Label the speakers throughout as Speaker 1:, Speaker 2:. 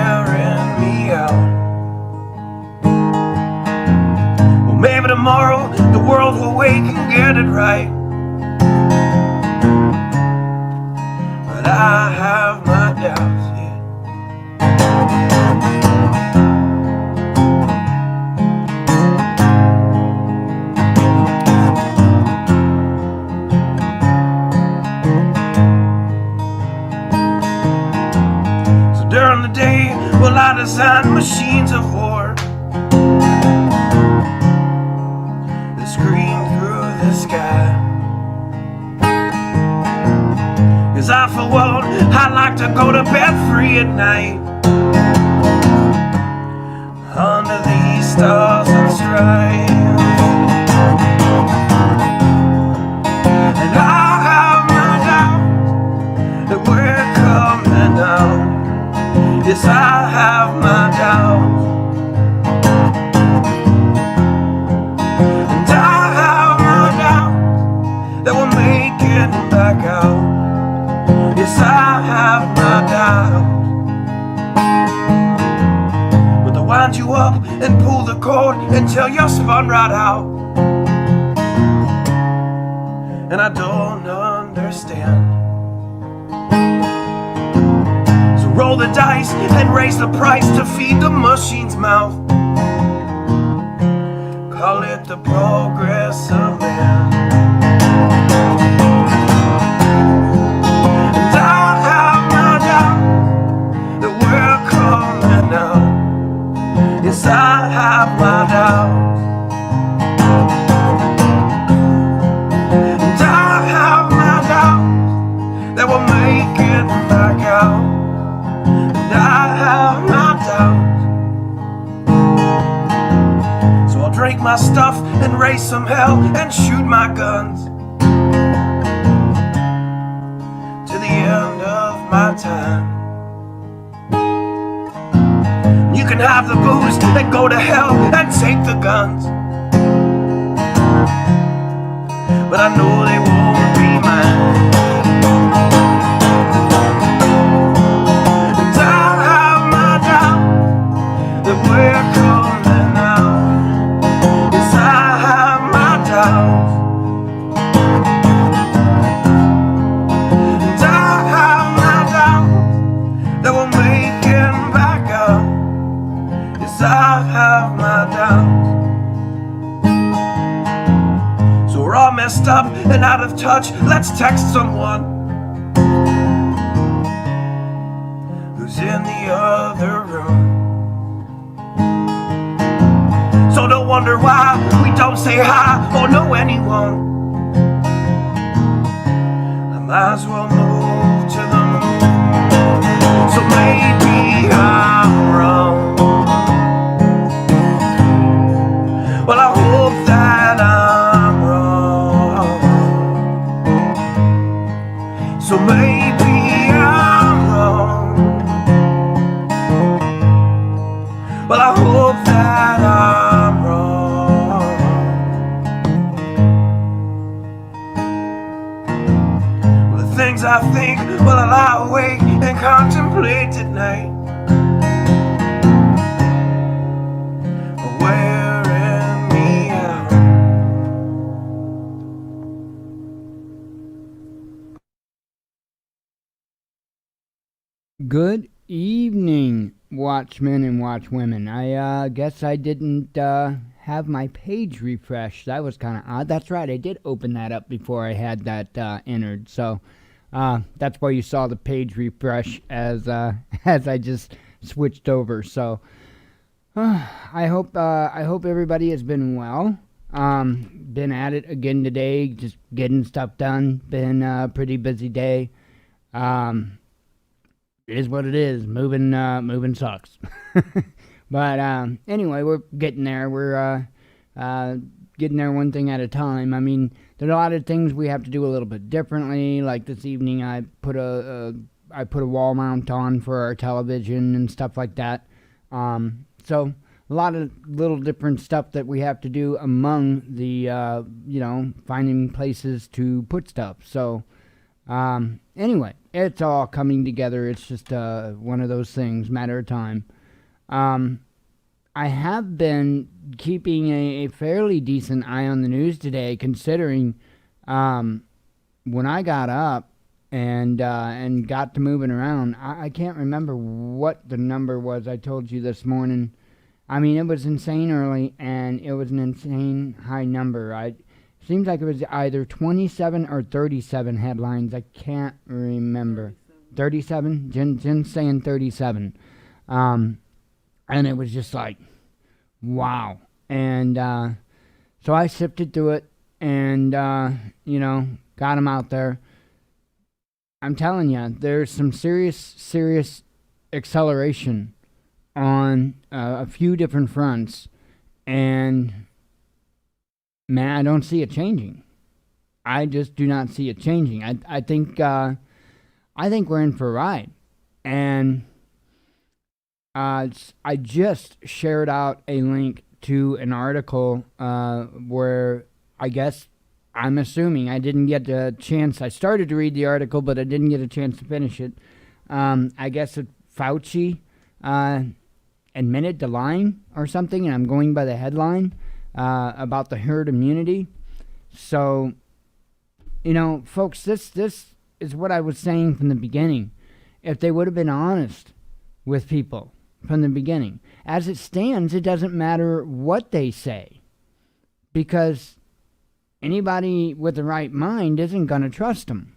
Speaker 1: wearing me out. Well, maybe tomorrow the world will wake and get it right, but I have my doubts, yeah. During the day, well, I design machines of war that scream through the sky. 'Cause I, for one, I like to go to bed free at night, under these stars and stripes. And I have my doubts that we're coming out. Yes, I have my doubts, and I have my doubts that we'll make it back out. Yes, I have my doubts, but they'll wind you up and pull the cord until you're spun right out. And I don't understand. Roll the dice and raise the price to feed the machine's mouth. Call it the progress of man. And I have my doubt that we're coming out. Yes, I have my doubts, and I have my doubts that we'll make it back out. I have my doubts, so I'll drink my stuff and raise some hell and shoot my guns to the end of my time. You can have the booze and go to hell and take the guns, but I know they won't be mine. We're coming out. Yes, I have my doubts, and I have my doubts that we'll make it back out. Yes, I have my doubts. So we're all messed up and out of touch. Let's text someone who's in the other room. So don't wonder why we don't say hi or know anyone. I might as well move to the moon. So maybe I'm wrong. Well, I hope that I'm wrong. So maybe I'm wrong. Well, I hope that I'm wrong. Well, the things I think, well, I lie awake and contemplate at night, are wearing me out.
Speaker 2: Good evening, Watchmen and Watchwomen. I guess I didn't have my page refreshed. That was kind of odd. That's right, I did open that up before I had that entered. So that's why you saw the page refresh as as I just switched over. So I hope everybody has been well. Been at it again today, just getting stuff done. Been a pretty busy day. It is what it is. Moving sucks. But anyway, we're getting there. We're getting there one thing at a time. I mean, there's a lot of things we have to do a little bit differently. Like this evening, I put a wall mount on for our television and stuff like that. So a lot of little different stuff that we have to do among the finding places to put stuff. So Anyway, it's all coming together. It's just one of those things, matter of time. Um, I have been keeping a fairly decent eye on the news today, considering um, when I got up and got to moving around. I can't remember what the number was I told you this morning. I mean, it was insane early, and it was an insane high number. Seems like it was either 27 or 37 headlines. I can't remember. 37? Jen's saying 37. And it was just like, wow. And so I sifted through it and, got him out there. I'm telling you, there's some serious acceleration on a few different fronts. And, man, I don't see it changing. I just do not see it changing. I think we're in for a ride. And I just shared out a link to an article where I guess I'm assuming I didn't get a chance. I started to read the article, but I didn't get a chance to finish it. I guess Fauci admitted to lying or something, and I'm going by the headline about the herd immunity. So, folks, this is what I was saying from the beginning. If they would have been honest with people from the beginning. As it stands, it doesn't matter what they say, because anybody with the right mind isn't going to trust them,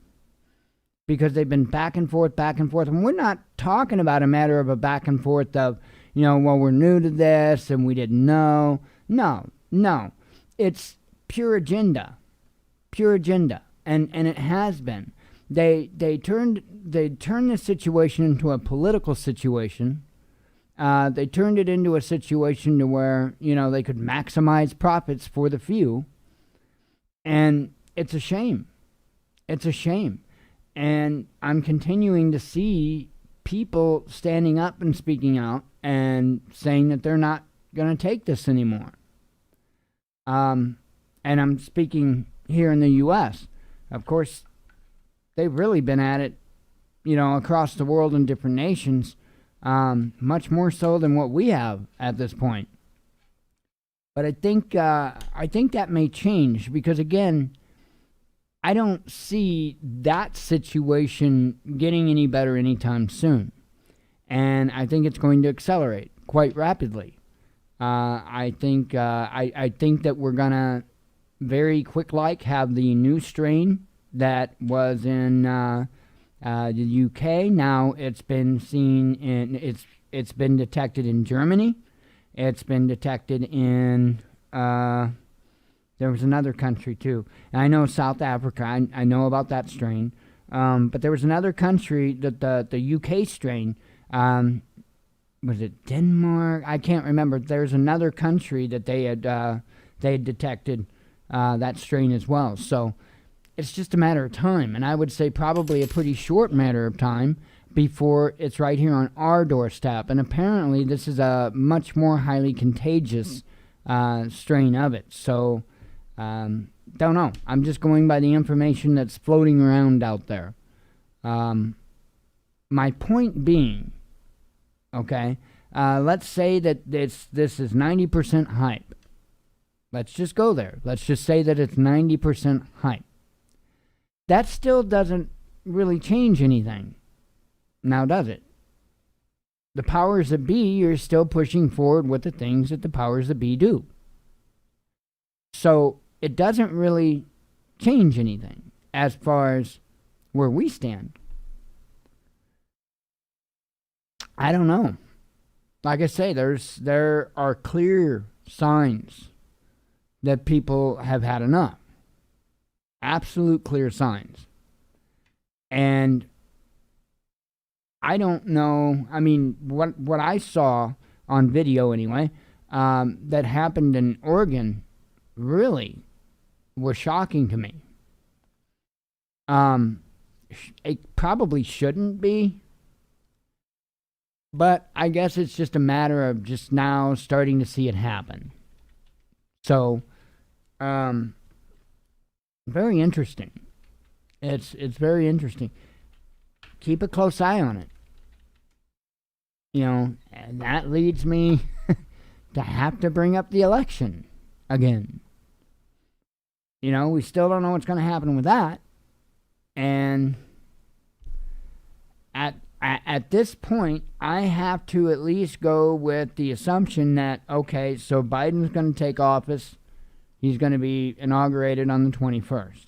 Speaker 2: because they've been back and forth. And we're not talking about a matter of a back and forth of, well, we're new to this and we didn't know. No. It's pure agenda. And it has been. They turned this situation into a political situation. They turned it into a situation to where, they could maximize profits for the few. And it's a shame. And I'm continuing to see people standing up and speaking out and saying that they're not going to take this anymore. And I'm speaking here in the U.S. Of course, they've really been at it, across the world in different nations. Much more so than what we have at this point. But I think that may change, because again, I don't see that situation getting any better anytime soon, and I think it's going to accelerate quite rapidly. I think that we're gonna very quick have the new strain that was in the UK. Now it's been seen in it's been detected in Germany. It's been detected in there was another country too. And I know South Africa. I know about that strain. But there was another country that the UK strain. Was it Denmark? I can't remember. There's another country that they had detected that strain as well. So it's just a matter of time, and I would say probably a pretty short matter of time before it's right here on our doorstep. And apparently this is a much more highly contagious strain of it. So, don't know. I'm just going by the information that's floating around out there. My point being, okay, let's say that this is 90% hype. Let's just go there. Let's just say that it's 90% hype. That still doesn't really change anything. Now, does it? The powers that be are still pushing forward with the things that the powers that be do. So it doesn't really change anything as far as where we stand. I don't know. Like I say, there are clear signs that people have had enough. Absolute clear signs. And I don't know, I mean, what I saw on video anyway, that happened in Oregon really was shocking to me. It probably shouldn't be, but I guess it's just a matter of just now starting to see it happen. So, very interesting. It's very interesting. Keep a close eye on it. And that leads me to have to bring up the election again. We still don't know what's going to happen with that. And at this point, I have to at least go with the assumption that, okay, so Biden's going to take office. He's going to be inaugurated on the 21st.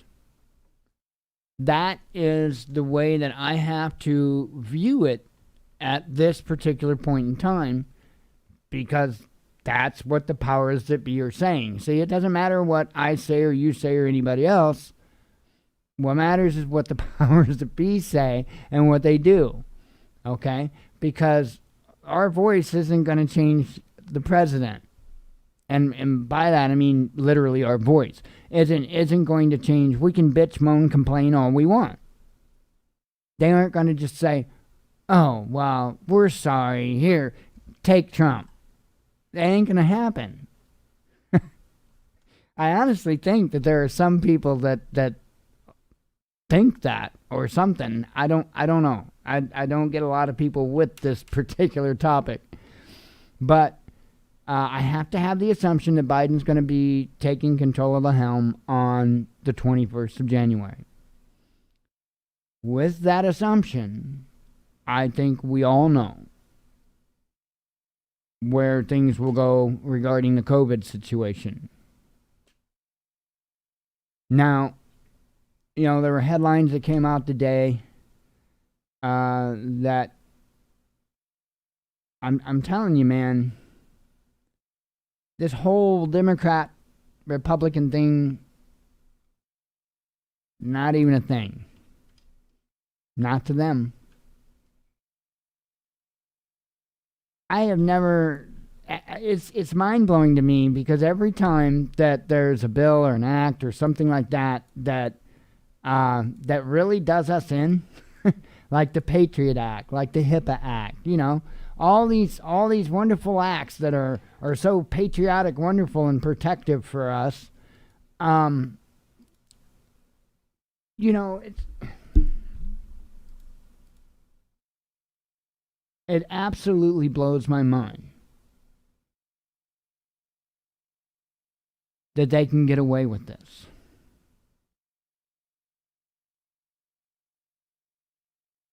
Speaker 2: That is the way that I have to view it at this particular point in time, because that's what the powers that be are saying. See, it doesn't matter what I say or you say or anybody else. What matters is what the powers that be say and what they do. Okay? Because our voice isn't going to change the president. And by that, I mean literally our voice isn't going to change. We can bitch, moan, complain all we want. They aren't going to just say, oh, well, we're sorry. Here, take Trump. That ain't going to happen. I honestly think that there are some people that think that or something. I don't know. I don't get a lot of people with this particular topic. But I have to have the assumption that Biden's going to be taking control of the helm on the 21st of January. With that assumption, I think we all know where things will go regarding the COVID situation. Now, there were headlines that came out today that I'm telling you, man, this whole Democrat-Republican thing, not even a thing. Not to them. I have never... It's mind-blowing to me, because every time that there's a bill or an act or something like that really does us in, like the Patriot Act, like the HIPAA Act, all these wonderful acts that are so patriotic, wonderful, and protective for us. It absolutely blows my mind that they can get away with this.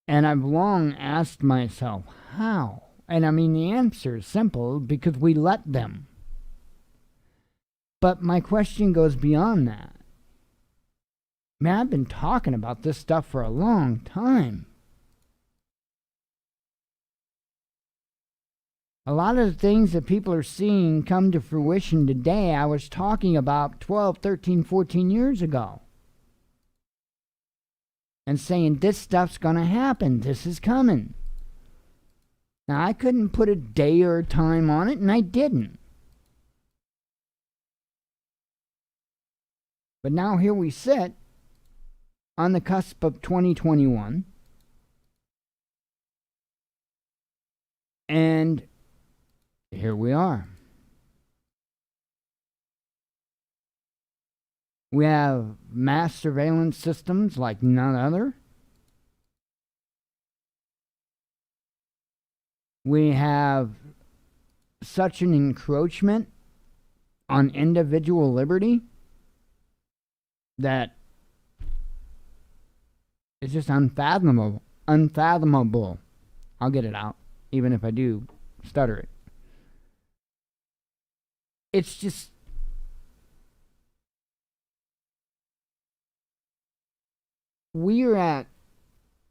Speaker 2: And I've long asked myself, how? And I mean, the answer is simple: because we let them. But my question goes beyond that. Man, I've been talking about this stuff for a long time. A lot of the things that people are seeing come to fruition today, I was talking about 12, 13, 14 years ago. And saying, this stuff's going to happen. This is coming. Now, I couldn't put a day or a time on it, and I didn't. But now here we sit on the cusp of 2021. And here we are. We have mass surveillance systems like none other. We have such an encroachment on individual liberty that it's just unfathomable. Unfathomable. I'll get it out, even if I do stutter it. It's just... we're at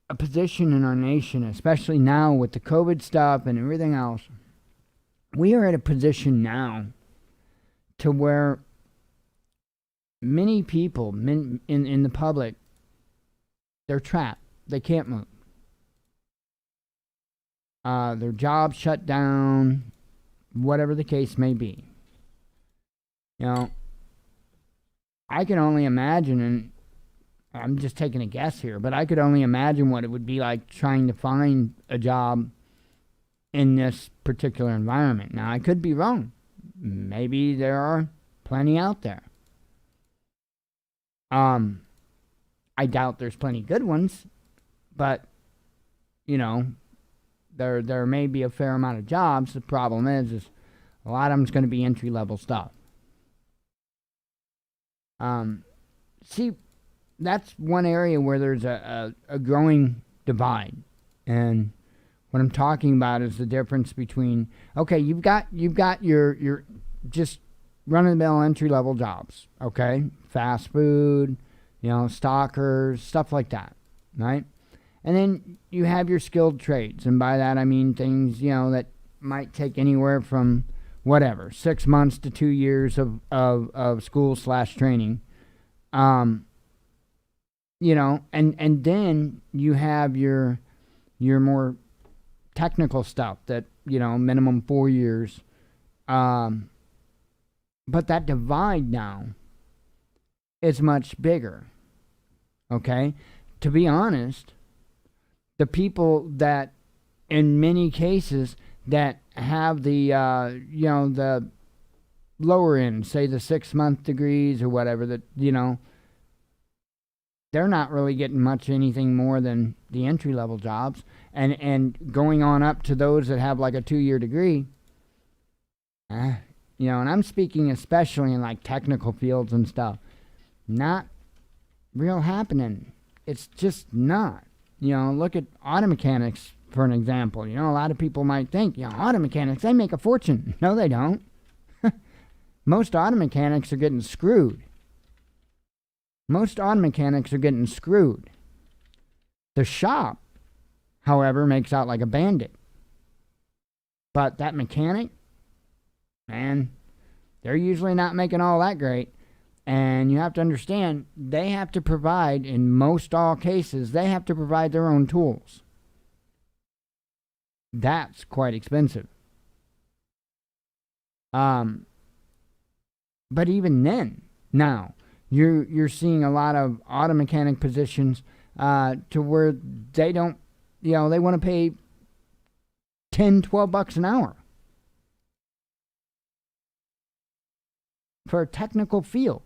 Speaker 2: a position in our nation, especially now with the COVID stuff and everything else, we are at a position now to where many people in the public, they're trapped. They can't move. Their jobs shut down, whatever the case may be. I can only imagine, and I'm just taking a guess here, but I could only imagine what it would be like trying to find a job in this particular environment. Now, I could be wrong. Maybe there are plenty out there. I doubt there's plenty good ones, but you know, there may be a fair amount of jobs. The problem is a lot of them's going to be entry level stuff. See, that's one area where there's a growing divide, and what I'm talking about is the difference between, okay, you've got your just run of the mill entry level jobs, okay, fast food, stockers, stuff like that, right? And then you have your skilled trades, and by that I mean things that might take anywhere from 6 months to 2 years of school / training. And then you have your more technical stuff that, minimum 4 years. But that divide now is much bigger. Okay? To be honest, the people that, in many cases, that have the, the lower end, say the 6-month degrees or whatever, that, they're not really getting much anything more than the entry level jobs, and going on up to those that have like a 2-year degree. And I'm speaking especially in like technical fields and stuff. Not real happening. It's just not. Look at auto mechanics for an example. A lot of people might think, auto mechanics, they make a fortune. No, they don't. Most auto mechanics are getting screwed. The shop, however, makes out like a bandit. But that mechanic, man, they're usually not making all that great. And you have to understand, they have to provide, in most all cases, they have to provide their own tools. That's quite expensive. But even then, now, you're seeing a lot of auto mechanic positions to where they don't, they want to pay $10-12 an hour for a technical field.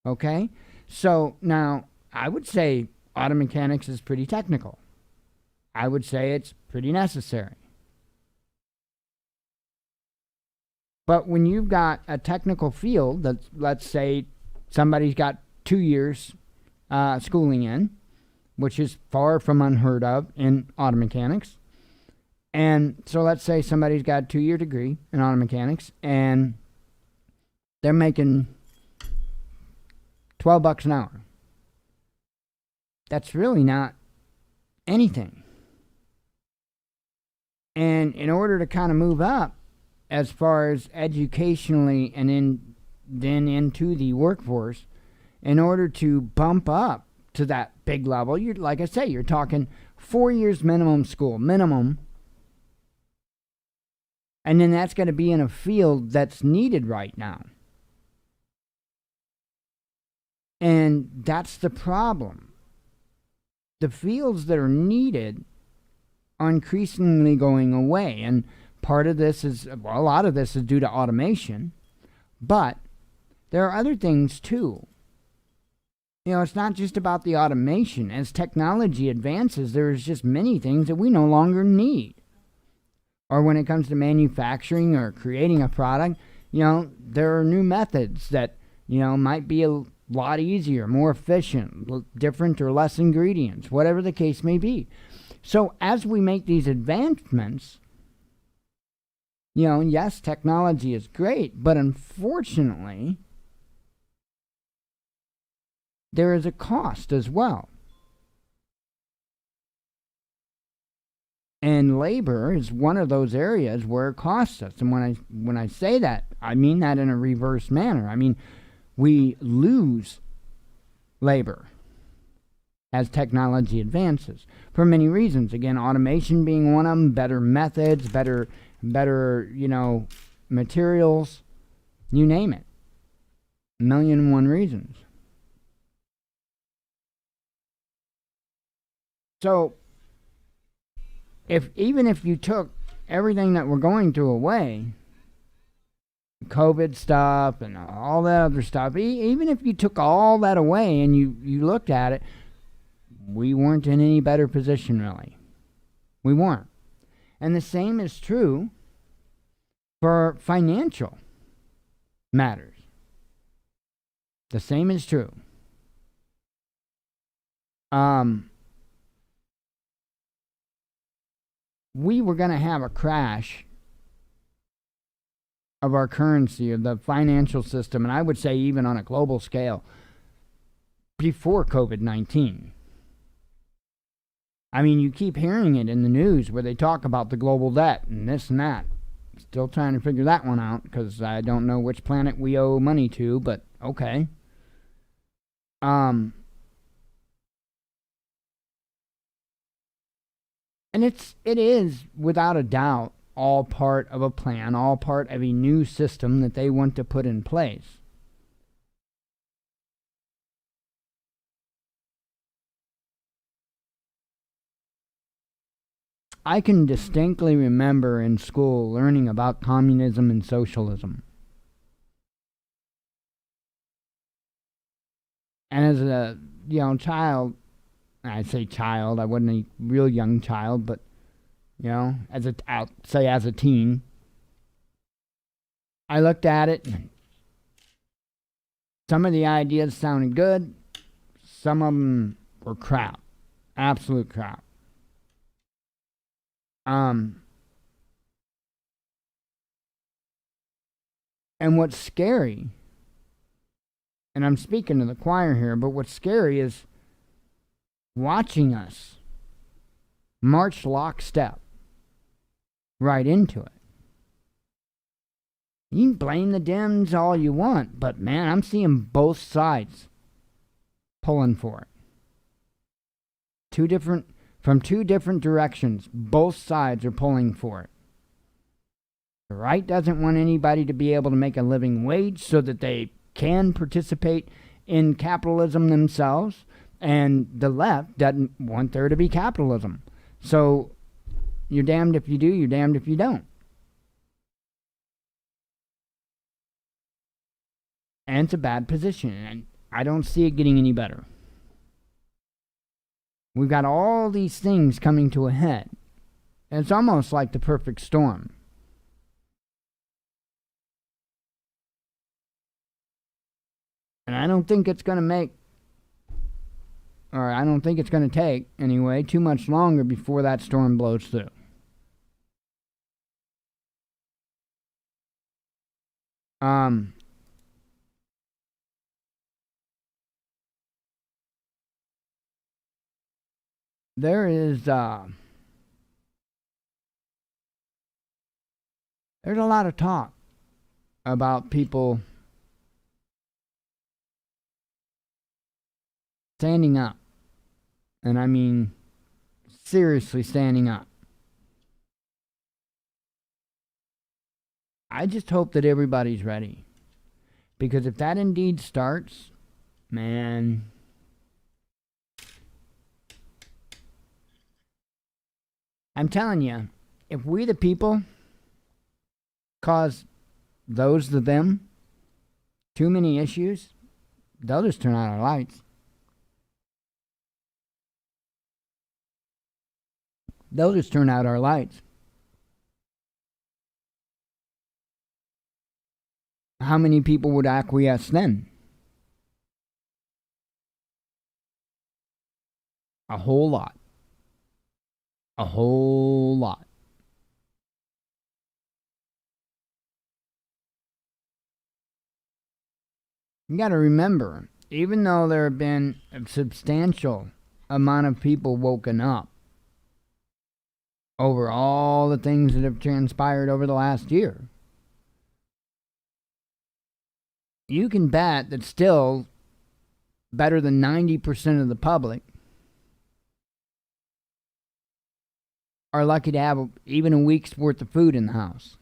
Speaker 2: Okay? So now, I would say auto mechanics is pretty technical. I would say it's pretty necessary. But when you've got a technical field that, let's say, somebody's got 2 years schooling in, which is far from unheard of in auto mechanics. And so let's say somebody's got a 2-year degree in auto mechanics, and they're making $12 an hour. That's really not anything. And in order to kind of move up as far as educationally and then into the workforce, in order to bump up to that big level, like I say, you're talking 4 years minimum school, minimum. And then that's going to be in a field that's needed right now. And that's the problem. The fields that are needed are increasingly going away. And part of this is, well, a lot of this is due to automation. But there are other things too. It's not just about the automation. As technology advances, there's just many things that we no longer need. Or when it comes to manufacturing or creating a product, there are new methods that, might be a lot easier, more efficient, different or less ingredients, whatever the case may be. So as we make these advancements, yes, technology is great, but unfortunately, there is a cost as well. And labor is one of those areas where it costs us. And when I say that, I mean that in a reverse manner. I mean, we lose labor as technology advances for many reasons. Again, automation being one of them, better methods, better materials, you name it. 1,000,001 reasons. So, even if you took everything that we're going through away, COVID stuff and all that other stuff, even if you took all that away and you looked at it, we weren't in any better position, really. We weren't. And the same is true for financial matters. The same is true. We were going to have a crash of our currency, of the financial system, and I would say even on a global scale, before COVID-19. I mean, you keep hearing it in the news where they talk about the global debt and this and that. Still trying to figure that one out because I don't know which planet we owe money to, but okay. And it is without a doubt all part of a plan, all part of a new system that they want to put in place. I can distinctly remember in school learning about communism and socialism. And as a child, I say child, I wasn't a real young child, but I'll say as a teen, I looked at it and some of the ideas sounded good, some of them were crap, absolute crap. And what's scary, and I'm speaking to the choir here, but what's scary is watching us march lockstep right into it. You can blame the Dems all you want, but man, I'm seeing both sides pulling for it. From two different directions, both sides are pulling for it. The right doesn't want anybody to be able to make a living wage so that they can participate in capitalism themselves, and the left doesn't want there to be capitalism. So you're damned if you do, you're damned if you don't. And it's a bad position, and I don't see it getting any better. We've got all these things coming to a head. And it's almost like the perfect storm. And I don't think it's going to take, anyway, too much longer before that storm blows through. There's a lot of talk about people standing up. And I mean, seriously standing up. I just hope that everybody's ready. Because if that indeed starts, man, I'm telling you, if we the people cause those the them too many issues, they'll just turn out our lights. They'll just turn out our lights. How many people would acquiesce then? A whole lot. A whole lot. You got to remember, even though there have been a substantial amount of people woken up over all the things that have transpired over the last year, you can bet that still better than 90% of the public are lucky to have even a week's worth of food in the house.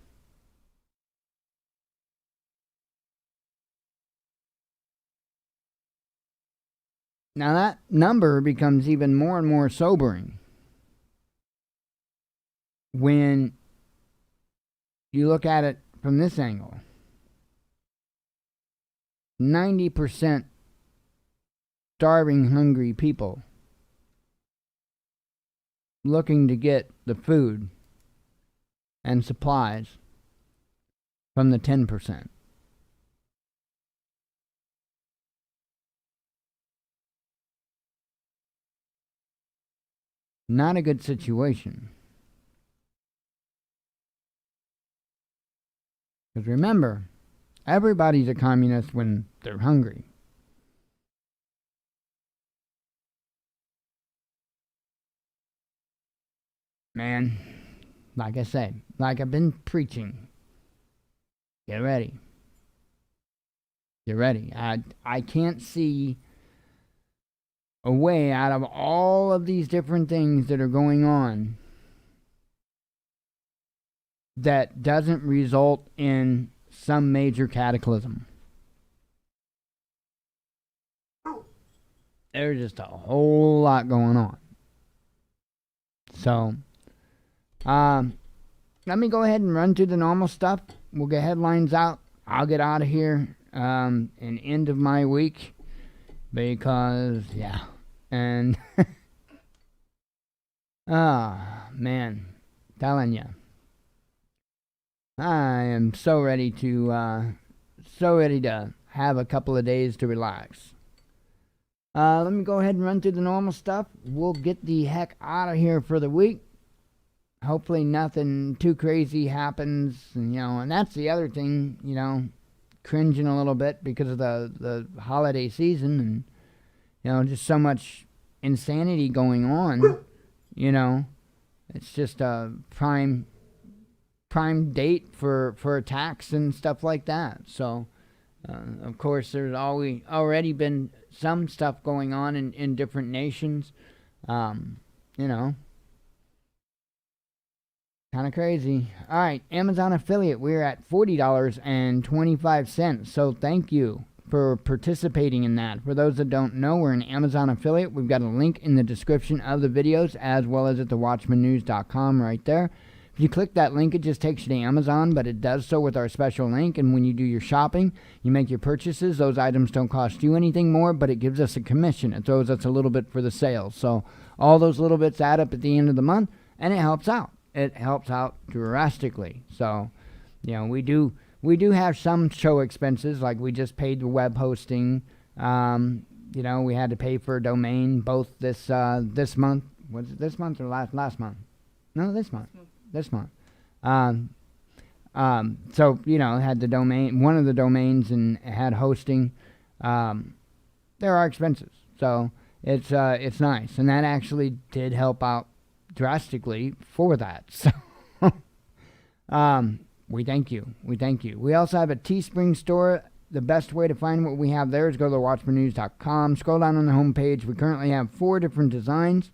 Speaker 2: Now that number becomes even more and more sobering when you look at it from this angle. 90% starving, hungry people looking to get the food and supplies from the 10%. Not a good situation. Because remember, everybody's a communist when they're hungry. Man, like I said, like I've been preaching, get ready. Get ready. I can't see a way out of all of these different things that are going on that doesn't result in some major cataclysm. There's just a whole lot going on. So, let me go ahead and run through the normal stuff. We'll get headlines out. I'll get out of here and end of my week because, yeah. And, man, telling you. I am so ready to have a couple of days to relax. Let me go ahead and run through the normal stuff. We'll get the heck out of here for the week. Hopefully nothing too crazy happens, and that's the other thing, cringing a little bit because of the holiday season and, just so much insanity going on, It's just a prime date for attacks and stuff like that. So, of course, there's already been some stuff going on in different nations. Kind of crazy. All right, Amazon affiliate. We're at $40.25. So thank you for participating in that. For those that don't know, we're an Amazon affiliate. We've got a link in the description of the videos as well as at the watchmannews.com right there. If you click that link, it just takes you to Amazon, but it does so with our special link. And when you do your shopping, you make your purchases. Those items don't cost you anything more, but it gives us a commission. It throws us a little bit for the sales. So all those little bits add up at the end of the month, and it helps out. It helps out drastically. So, we do have some show expenses, like we just paid the web hosting. We had to pay for a domain both this month. Was it this month or last month? No, this month. This month. So, had the domain, one of the domains, and had hosting. There are expenses. So it's nice. And that actually did help out drastically for that. So we thank you. We also have a Teespring store. The best way to find what we have there is go to watchmannews.com. Scroll down on the homepage. We currently have 4 different designs.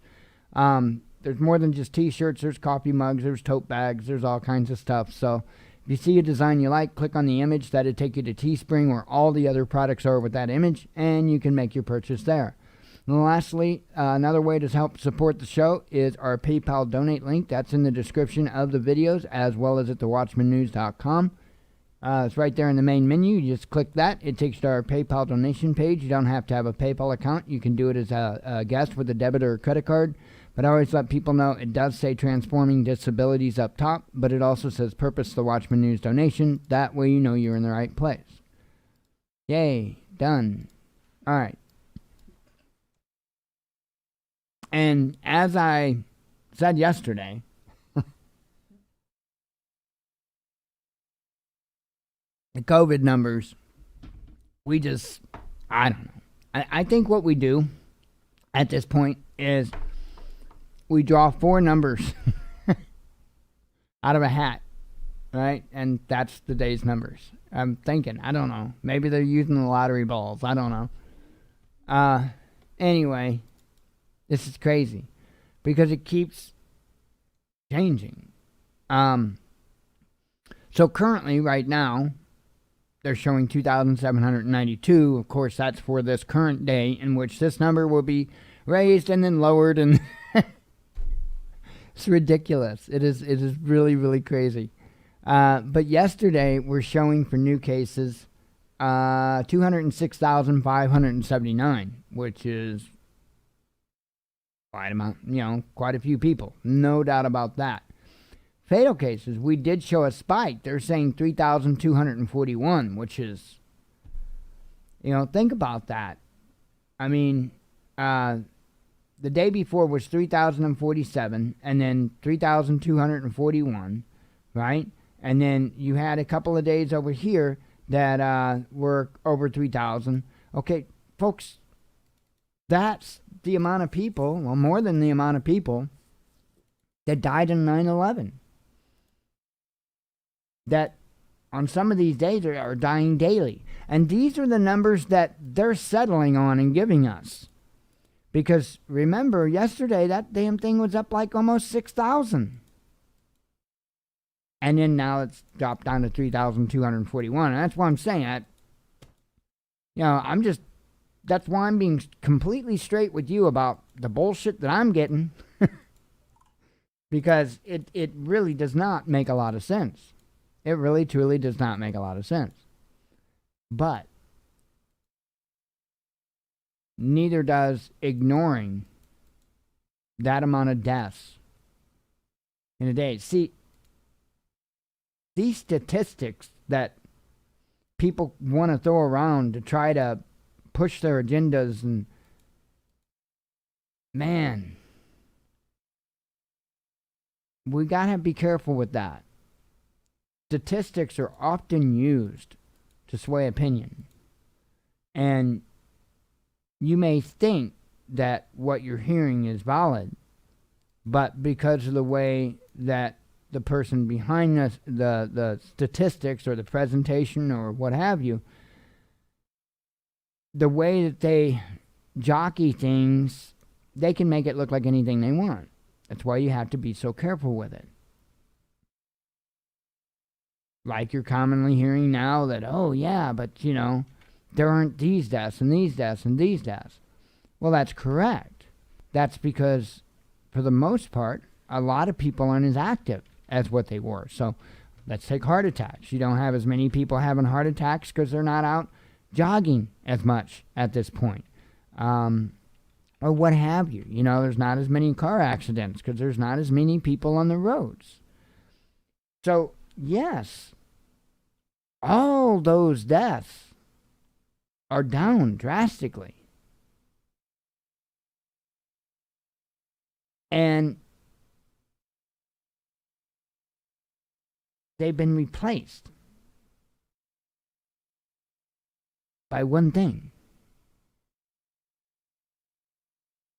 Speaker 2: There's more than just t-shirts. There's coffee mugs. There's tote bags. There's all kinds of stuff. So if you see a design you like, click on the image. That'll take you to Teespring where all the other products are with that image, and you can make your purchase there. And lastly, another way to help support the show is our PayPal donate link. That's in the description of the videos as well as at the watchmannews.com. It's right there in the main menu. You just click that. It takes you to our PayPal donation page. You don't have to have a PayPal account. You can do it as a guest with a debit or a credit card. But I always let people know it does say Transforming Disabilities up top, but it also says Purpose the Watchman News donation. That way you know you're in the right place. Yay. Done. All right. And as I said yesterday, the COVID numbers, I don't know. I think what we do at this point is we draw 4 numbers out of a hat, right? And that's the day's numbers. I'm thinking, I don't know. Maybe they're using the lottery balls. I don't know. Anyway, this is crazy because it keeps changing. So currently, right now, they're showing 2,792. Of course, that's for this current day in which this number will be raised and then lowered, and it's ridiculous. It is really, really crazy. But yesterday, we're showing for new cases 206,579, which is quite a few people. No doubt about that. Fatal cases, we did show a spike. They're saying 3,241, which is, think about that. I mean, the day before was 3,047, and then 3,241, right? And then you had a couple of days over here that were over 3,000. Okay, folks, that's the amount of people, well, more than the amount of people that died in 9/11. That on some of these days are dying daily. And these are the numbers that they're settling on and giving us. Because remember, yesterday that damn thing was up like almost 6,000. And then now it's dropped down to 3,241. And that's why I'm saying that. That's why I'm being completely straight with you about the bullshit that I'm getting. Because it really does not make a lot of sense. It really, truly does not make a lot of sense. But neither does ignoring that amount of deaths in a day. See, these statistics that people want to throw around to try to push their agendas, and man, we gotta be careful with that. Statistics are often used to sway opinion. And you may think that what you're hearing is valid, but because of the way that the person behind the statistics or the presentation or what have you, the way that they jockey things, they can make it look like anything they want. That's why you have to be so careful with it. Like you're commonly hearing now that, oh yeah, but there aren't these deaths and these deaths and these deaths. Well, that's correct. That's because, for the most part, a lot of people aren't as active as what they were. So let's take heart attacks. You don't have as many people having heart attacks because they're not out jogging as much at this point. Or what have you. There's not as many car accidents because there's not as many people on the roads. So, yes, all those deaths are down drastically. And they've been replaced by one thing.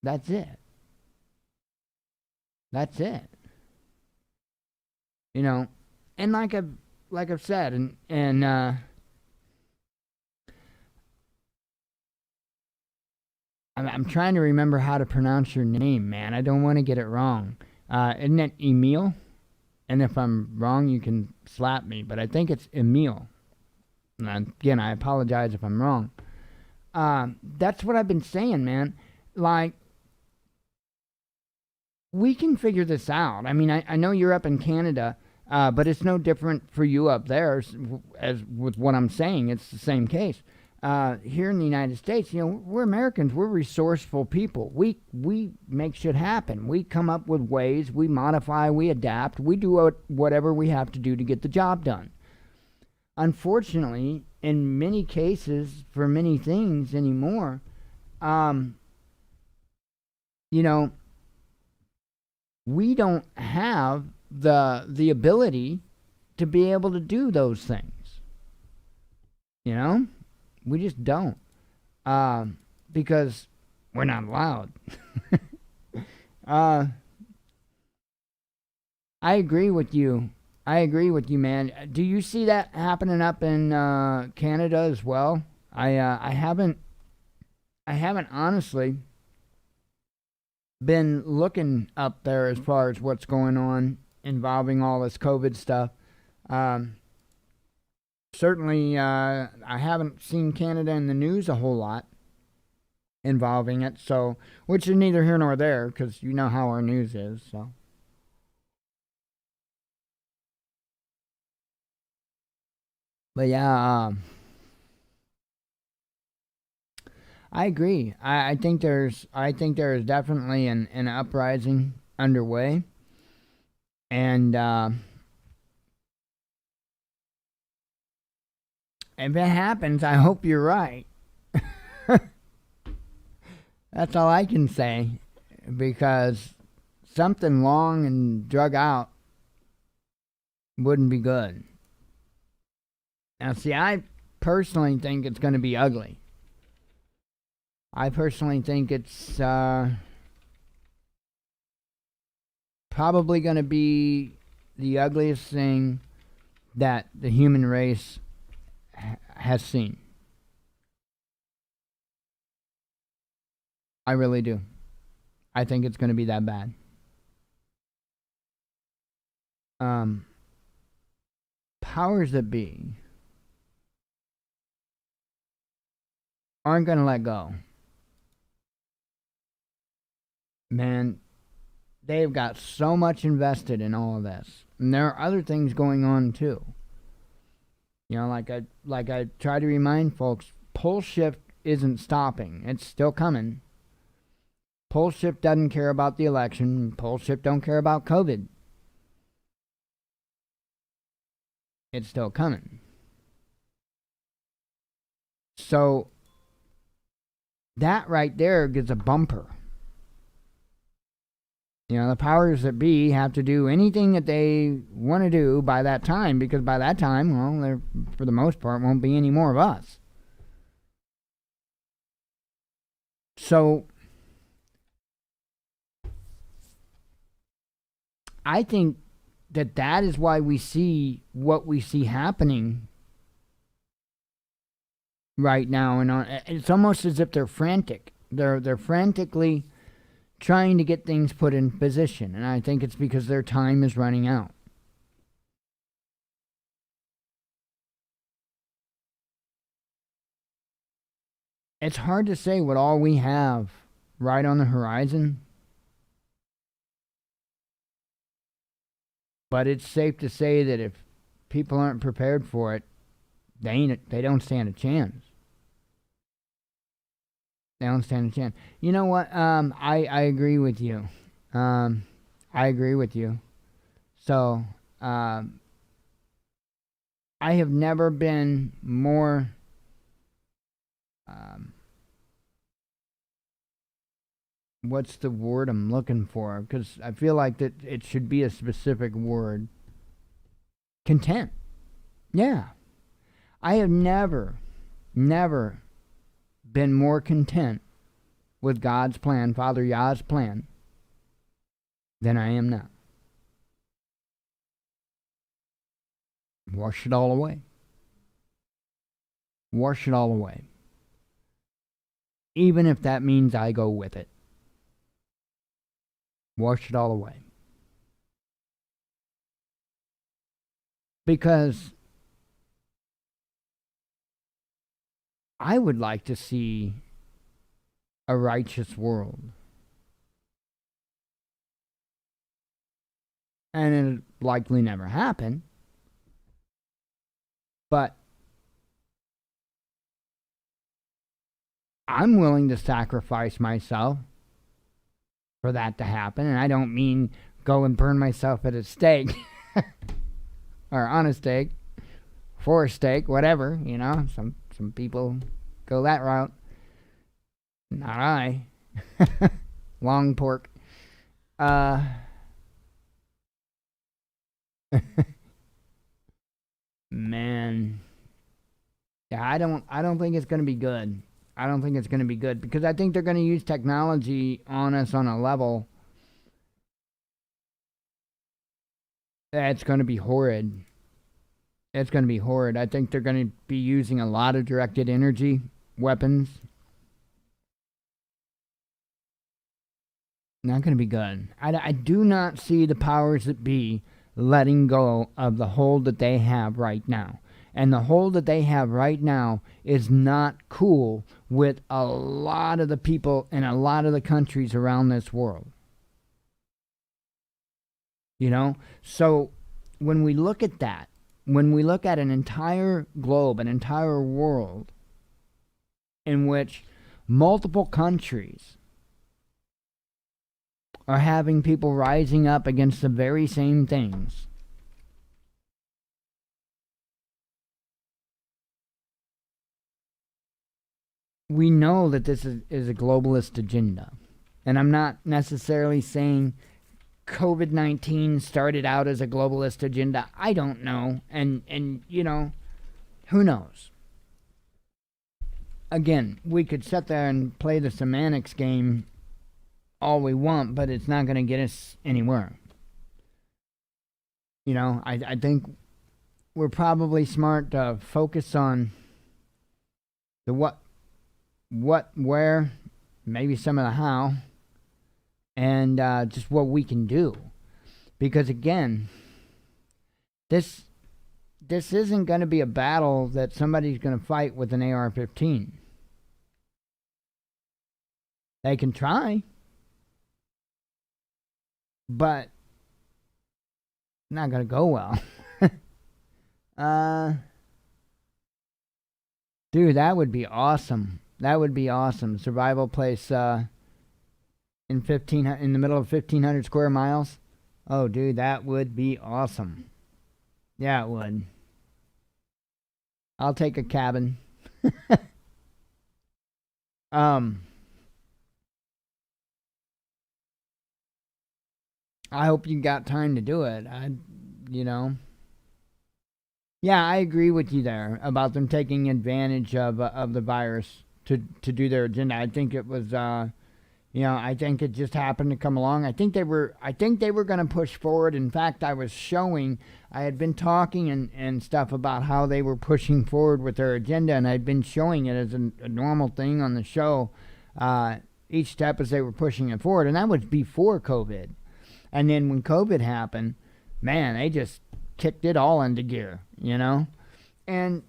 Speaker 2: That's it. That's it. And like I've said, and I'm trying to remember how to pronounce your name, man. I don't want to get it wrong. Isn't it Emil? And if I'm wrong, you can slap me, but I think it's Emil. And again, I apologize if I'm wrong. That's what I've been saying, man. Like, we can figure this out. I mean, I know you're up in Canada, but it's no different for you up there as with what I'm saying. It's the same case. Here in the United States, we're Americans. We're resourceful people. We make shit happen. We come up with ways. We modify. We adapt. We do whatever we have to do to get the job done. Unfortunately, in many cases, for many things anymore, we don't have the ability to be able to do those things. We just don't. Because we're not allowed. I agree with you. Man. Do you see that happening up in Canada as well? I haven't honestly been looking up there as far as what's going on involving all this COVID stuff. Certainly, I haven't seen Canada in the news a whole lot involving it, so, which is neither here nor there, because you know how our news is, so. But yeah, I agree. I think there is definitely an uprising underway, and if it happens, I hope you're right. That's all I can say, because something long and drug out wouldn't be good. Now, see, I personally think it's going to be ugly. I personally think it's probably going to be the ugliest thing that the human race has seen. I really do. I think it's going to be that bad. Um, Powers that be aren't going to let go. Man, they've got so much invested in all of this. And there are other things going on too. You know, like I try to remind folks, pole shift isn't stopping. It's still coming. Pole shift doesn't care about the election. Pole shift don't care about COVID. It's still coming. So that right there gives a bumper. You know, the powers that be have to do anything that they want to do by that time, because by that time, well, there, for the most part, won't be any more of us. So I think that is why we see what we see happening right now, and it's almost as if they're frantic. They're frantically trying to get things put in position, and I think it's because their time is running out. It's hard to say what all we have right on the horizon, but it's safe to say that if people aren't prepared for it, they don't stand a chance. They don't stand a chance. You know what? I agree with you. I agree with you. So, I have never been more what's the word I'm looking for? Because I feel like that it should be a specific word. Content. Yeah. I have never been more content with God's plan, Father Yah's plan, than I am now. Wash it all away. Wash it all away. Even if that means I go with it. Wash it all away. Because I would like to see a righteous world. And it'll likely never happen. But I'm willing to sacrifice myself for that to happen. And I don't mean go and burn myself at a stake or on a stake, for a stake, whatever, you know. Some people go that route. Not I. Long pork. Man. Yeah, I don't think it's going to be good. I don't think it's going to be good, because I think they're going to use technology on us on a level that's going to be horrid. It's going to be horrid. I think they're going to be using a lot of directed energy weapons. Not going to be good. I do not see the powers that be letting go of the hold that they have right now. And the hold that they have right now is not cool with a lot of the people in a lot of the countries around this world. You know? So when we look at that, when we look at an entire globe, an entire world, in which multiple countries are having people rising up against the very same things. We know that this is a globalist agenda. And I'm not necessarily saying COVID-19 started out as a globalist agenda. I don't know. And you know, who knows? Again, we could sit there and play the semantics game all we want, but it's not going to get us anywhere. You know, I think we're probably smart to focus on the what, where, maybe some of the how, and just what we can do. Because again, this isn't going to be a battle that somebody's going to fight with an AR-15. They can try, but not going to go well. Dude, that would be awesome. That would be awesome. Survival place in the middle of 1,500 square miles. Oh, dude, that would be awesome. Yeah, it would. I'll take a cabin. I hope you got time to do it. Yeah, I agree with you there about them taking advantage of the virus to do their agenda. I think it was, I think it just happened to come along. I think they were going to push forward. In fact, I had been talking and stuff about how they were pushing forward with their agenda, and I'd been showing it as a normal thing on the show each step as they were pushing it forward, and that was before COVID. And then when COVID happened, man, they just kicked it all into gear, And,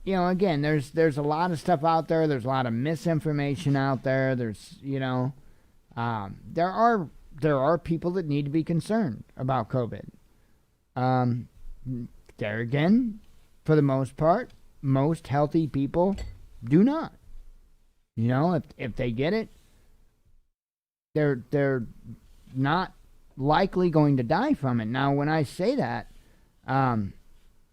Speaker 2: again, there's a lot of stuff out there. There's a lot of misinformation out there. There's, there are people that need to be concerned about COVID. There again, for the most part, most healthy people do not. If they get it, they're not likely going to die from it. Now, when I say that,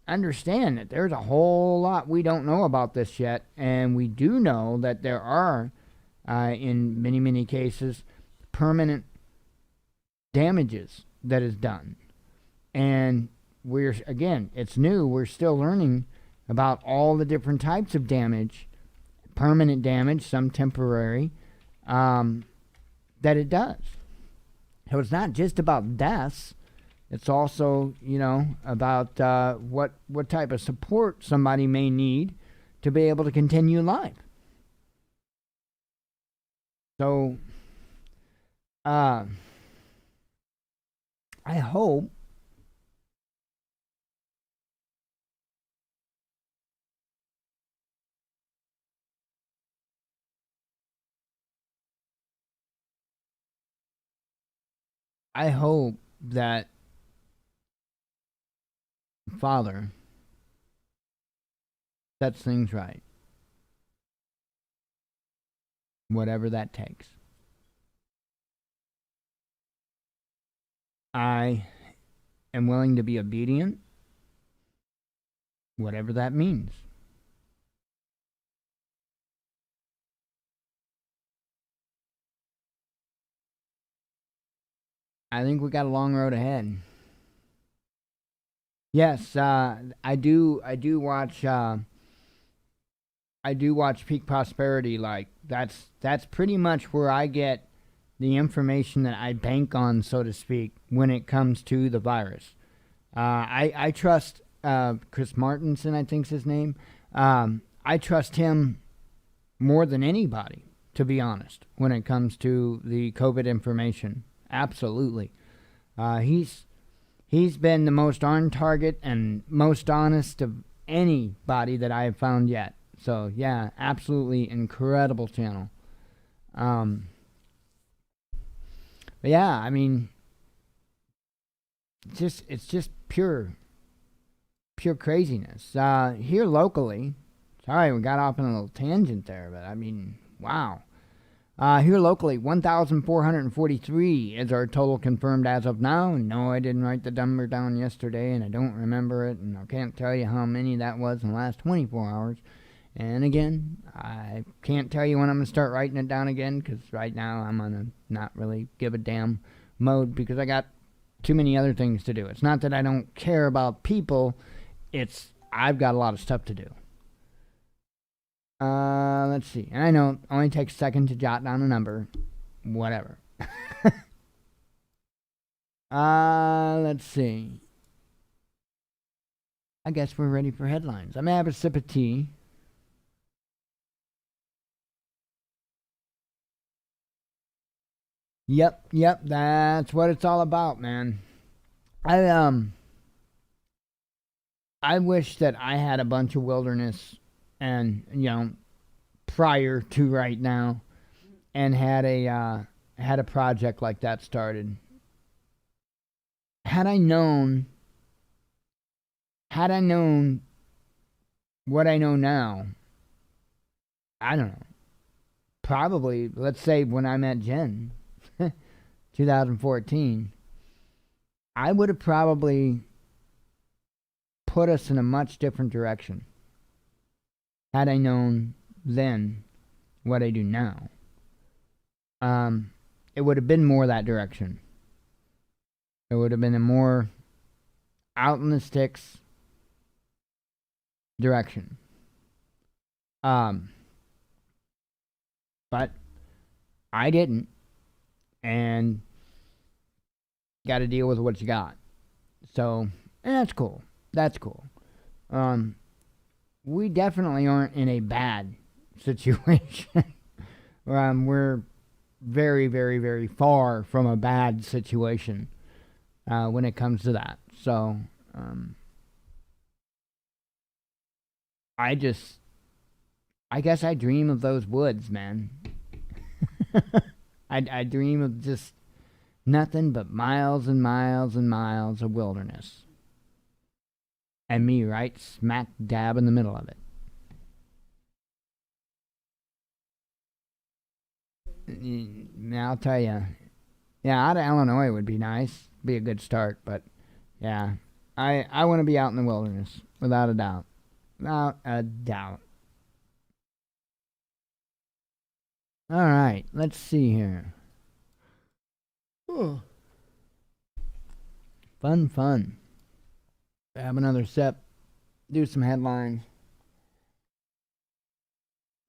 Speaker 2: understand that there's a whole lot we don't know about this yet, and we do know that there are, in many, many cases, permanent damages that is done. And it's new. We're still learning about all the different types of damage, permanent damage, some temporary, that it does. So it's not just about deaths. It's also, about what type of support somebody may need to be able to continue life. So, I hope that Father sets things right, whatever that takes. I am willing to be obedient, whatever that means. I think we got a long road ahead. Yes, I do watch. I do watch Peak Prosperity. Like that's pretty much where I get the information that I bank on, so to speak, when it comes to the virus. I trust Chris Martinson, I think's his name. I trust him more than anybody, to be honest, when it comes to the COVID information. Absolutely. He's been the most on target and most honest of anybody that I have found yet. So yeah, absolutely incredible channel. But yeah, I mean, it's just pure craziness. Here locally, Sorry, we got off on a little tangent there, but I mean, wow. Here locally, 1,443 is our total confirmed as of now. No, I didn't write the number down yesterday, and I don't remember it, and I can't tell you how many that was in the last 24 hours. And again, I can't tell you when I'm going to start writing it down again, because right now I'm on a not really give a damn mode, because I got too many other things to do. It's not that I don't care about people, it's I've got a lot of stuff to do. Let's see. And I know it only takes a second to jot down a number. Whatever. Let's see. I guess we're ready for headlines. I'm gonna have a sip of tea. Yep, that's what it's all about, man. I I wish that I had a bunch of wilderness and prior to right now, and had a project like that started. Had I known what I know now, I don't know. Probably, let's say when I met Jen, 2014, I would have probably put us in a much different direction had I known then what I do now. It would have been more that direction. It would have been a more out in the sticks direction. But I didn't, and got to deal with what you got. So, and that's cool. That's cool. We definitely aren't in a bad situation. We're very, very, very far from a bad situation when it comes to that. So, I guess I dream of those woods, man. I dream of just nothing but miles and miles and miles of wilderness. And me right smack dab in the middle of it. I'll tell you. Yeah, out of Illinois would be nice. Be a good start, but yeah. I want to be out in the wilderness, without a doubt. Without a doubt. All right, let's see here. Oh. Fun. Have another sip. Do some headlines.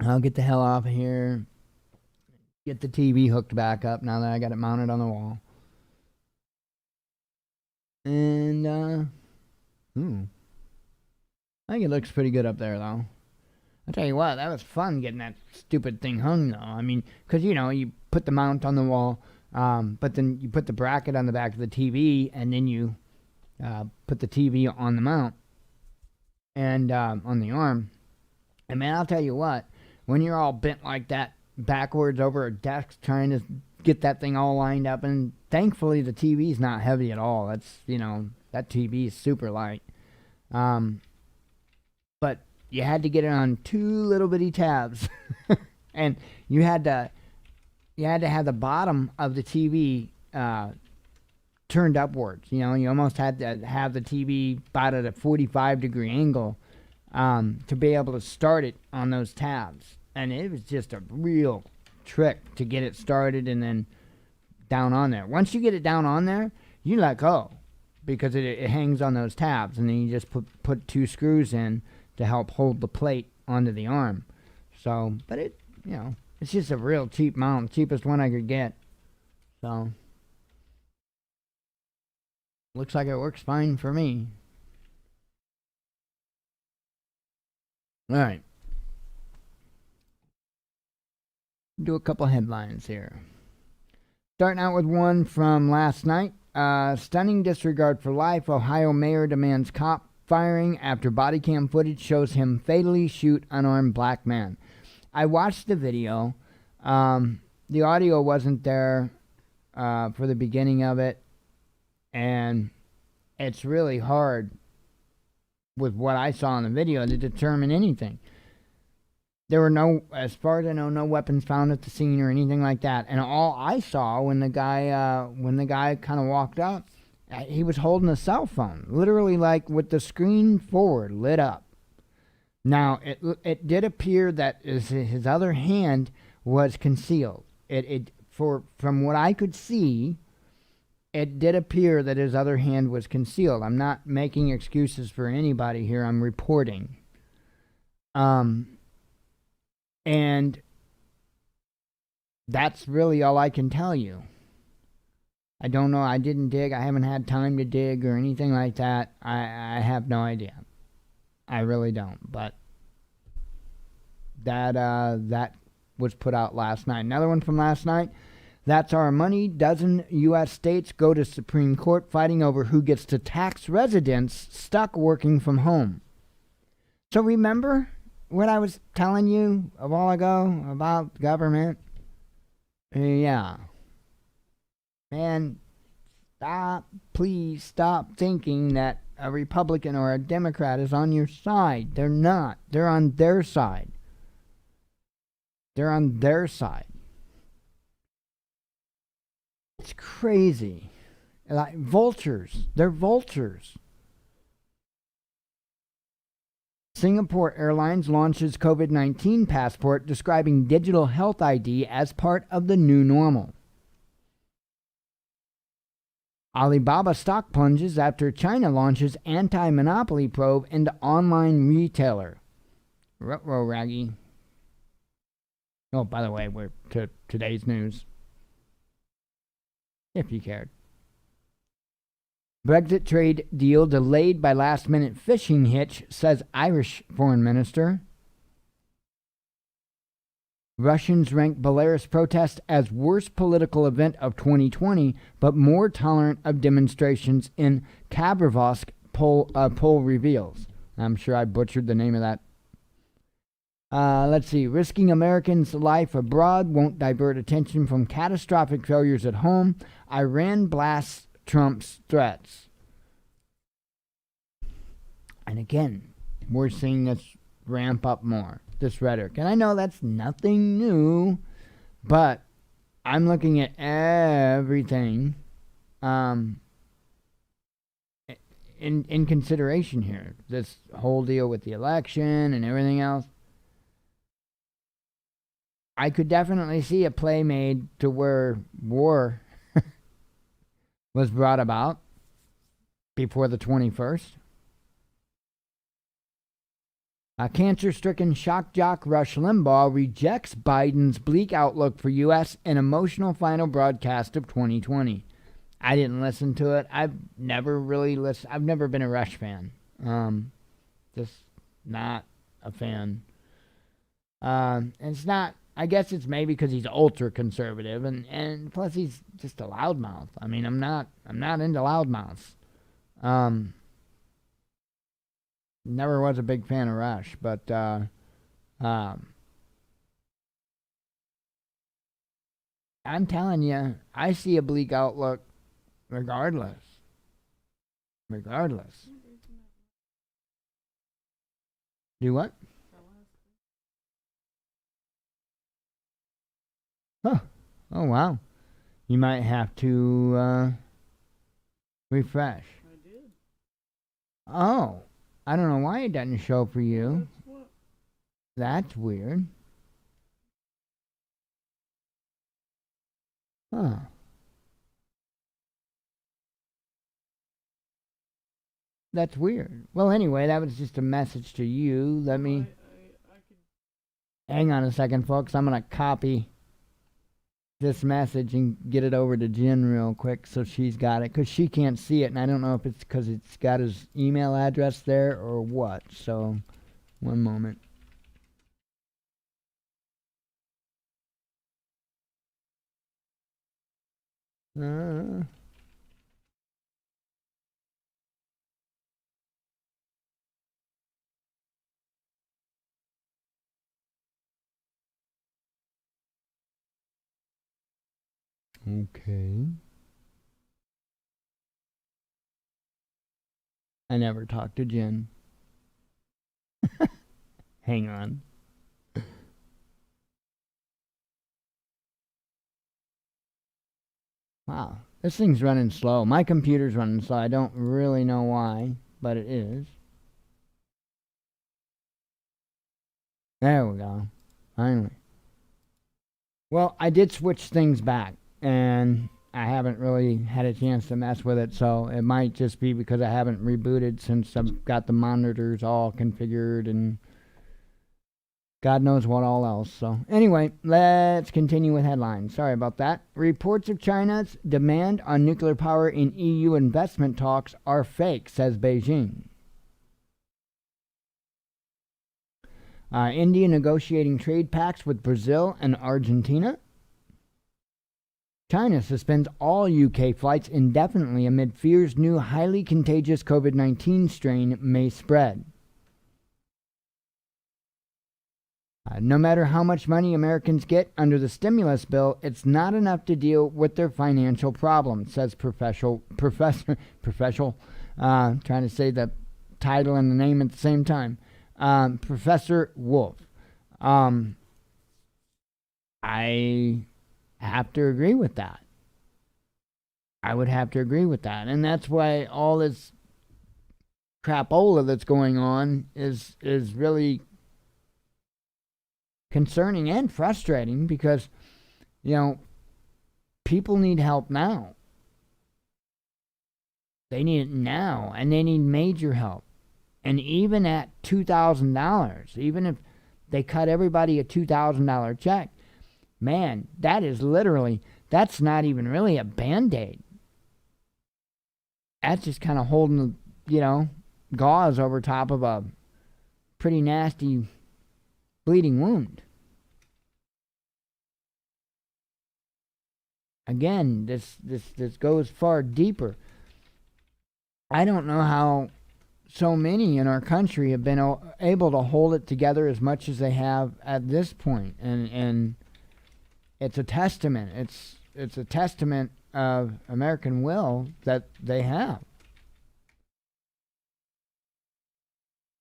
Speaker 2: I'll get the hell off of here. Get the TV hooked back up now that I got it mounted on the wall. And, I think it looks pretty good up there, though. I'll tell you what, that was fun getting that stupid thing hung, though. I mean, because, you put the mount on the wall, but then you put the bracket on the back of the TV, and then you put the TV on the mount and on the arm. And, man, I'll tell you what, when you're all bent like that backwards over a desk trying to get that thing all lined up, and thankfully the TV's not heavy at all. That's, that TV is super light. But you had to get it on two little bitty tabs. And you had to have the bottom of the TV turned upwards. You almost had to have the TV about at a 45-degree angle to be able to start it on those tabs. And it was just a real trick to get it started and then down on there. Once you get it down on there, you let go because it hangs on those tabs, and then you just put two screws in to help hold the plate onto the arm. So, but it's just a real cheap mount, cheapest one I could get. So, looks like it works fine for me. All right. Do a couple headlines here. Starting out with one from last night. Stunning disregard for life. Ohio mayor demands cop firing after body cam footage shows him fatally shoot unarmed black man. I watched the video. The audio wasn't there for the beginning of it. And it's really hard with what I saw in the video to determine anything. There were no, as far as I know, no weapons found at the scene or anything like that. And all I saw when the guy kind of walked up, he was holding a cell phone, literally like with the screen forward, lit up. Now it did appear that his other hand was concealed. It for from what I could see, it did appear that his other hand was concealed. I'm not making excuses for anybody here. I'm reporting. Um, and that's really all I can tell you. I don't know. I didn't dig. I haven't had time to dig or anything like that. I have no idea. I really don't. But that was put out last night. Another one from last night. That's our money. Dozen U.S. states go to Supreme Court fighting over who gets to tax residents stuck working from home. So remember what I was telling you a while ago about government? Yeah. Man, please stop thinking that a Republican or a Democrat is on your side. They're not. They're on their side. They're on their side. It's crazy. Like vultures. They're vultures. Singapore Airlines launches COVID-19 passport describing digital health ID as part of the new normal. Alibaba stock plunges after China launches anti-monopoly probe into online retailer. Ruh-roh, Raggy. Oh, by the way, we're to today's news. If you cared. Brexit trade deal delayed by last-minute fishing hitch, says Irish foreign minister. Russians rank Belarus protest as worst political event of 2020, but more tolerant of demonstrations in Khabarovsk, poll reveals. I'm sure I butchered the name of that. Let's see. Risking Americans' life abroad won't divert attention from catastrophic failures at home. Iran blasts Trump's threats. And again, we're seeing this ramp up more, this rhetoric. And I know that's nothing new, but I'm looking at everything in consideration here. This whole deal with the election and everything else. I could definitely see a play made to where war was brought about before the 21st. A cancer-stricken shock jock Rush Limbaugh rejects Biden's bleak outlook for U.S. and emotional final broadcast of 2020. I didn't listen to it. I've never really listened. I've never been a Rush fan. Just not a fan. And it's not. I guess it's maybe because he's ultra conservative, and plus he's just a loudmouth. I mean, I'm not into loudmouths. Never was a big fan of Rush, but I'm telling you, I see a bleak outlook regardless. Regardless. Do what? Huh. Oh, wow. You might have to refresh.
Speaker 3: I did.
Speaker 2: Oh. I don't know why it doesn't show for you. That's weird. Huh. That's weird. Well, anyway, that was just a message to you. Let me... Hang on a second, folks. I'm going to copy this message and get it over to Jen real quick so she's got it, because she can't see it, and I don't know if it's because it's got his email address there or what. So, one moment. Okay. I never talked to Jen. Hang on. Wow, this thing's running slow. My computer's running slow. I don't really know why, but it is. There we go. Finally. Well, I did switch things back, and I haven't really had a chance to mess with it, so it might just be because I haven't rebooted since I've got the monitors all configured and God knows what all else. So, anyway, let's continue with headlines. Sorry about that. Reports of China's demand on nuclear power in EU investment talks are fake, says Beijing. India negotiating trade pacts with Brazil and Argentina. China suspends all UK flights indefinitely amid fears new highly contagious COVID-19 strain may spread. No matter how much money Americans get under the stimulus bill, it's not enough to deal with their financial problems, says professional, trying to say the title and the name at the same time, Professor Wolf. I have to agree with that. I would have to agree with that. And that's why all this crapola that's going on is really concerning and frustrating because, people need help now. They need it now, and they need major help. And even at $2,000, even if they cut everybody a $2,000 check, man, that's not even really a Band-Aid. That's just kind of holding gauze over top of a pretty nasty bleeding wound. Again, this goes far deeper. I don't know how so many in our country have been able to hold it together as much as they have at this point, and it's a testament. It's a testament of American will that they have.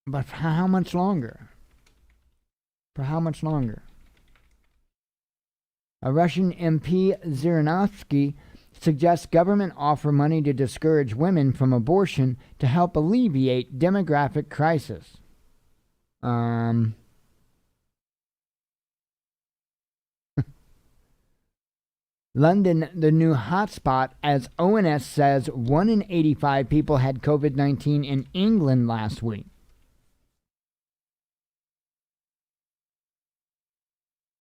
Speaker 2: But for how much longer? For how much longer? A Russian MP, Zhirinovsky, suggests government offer money to discourage women from abortion to help alleviate demographic crisis. London, the new hotspot, as ONS says 1 in 85 people had COVID-19 in England last week.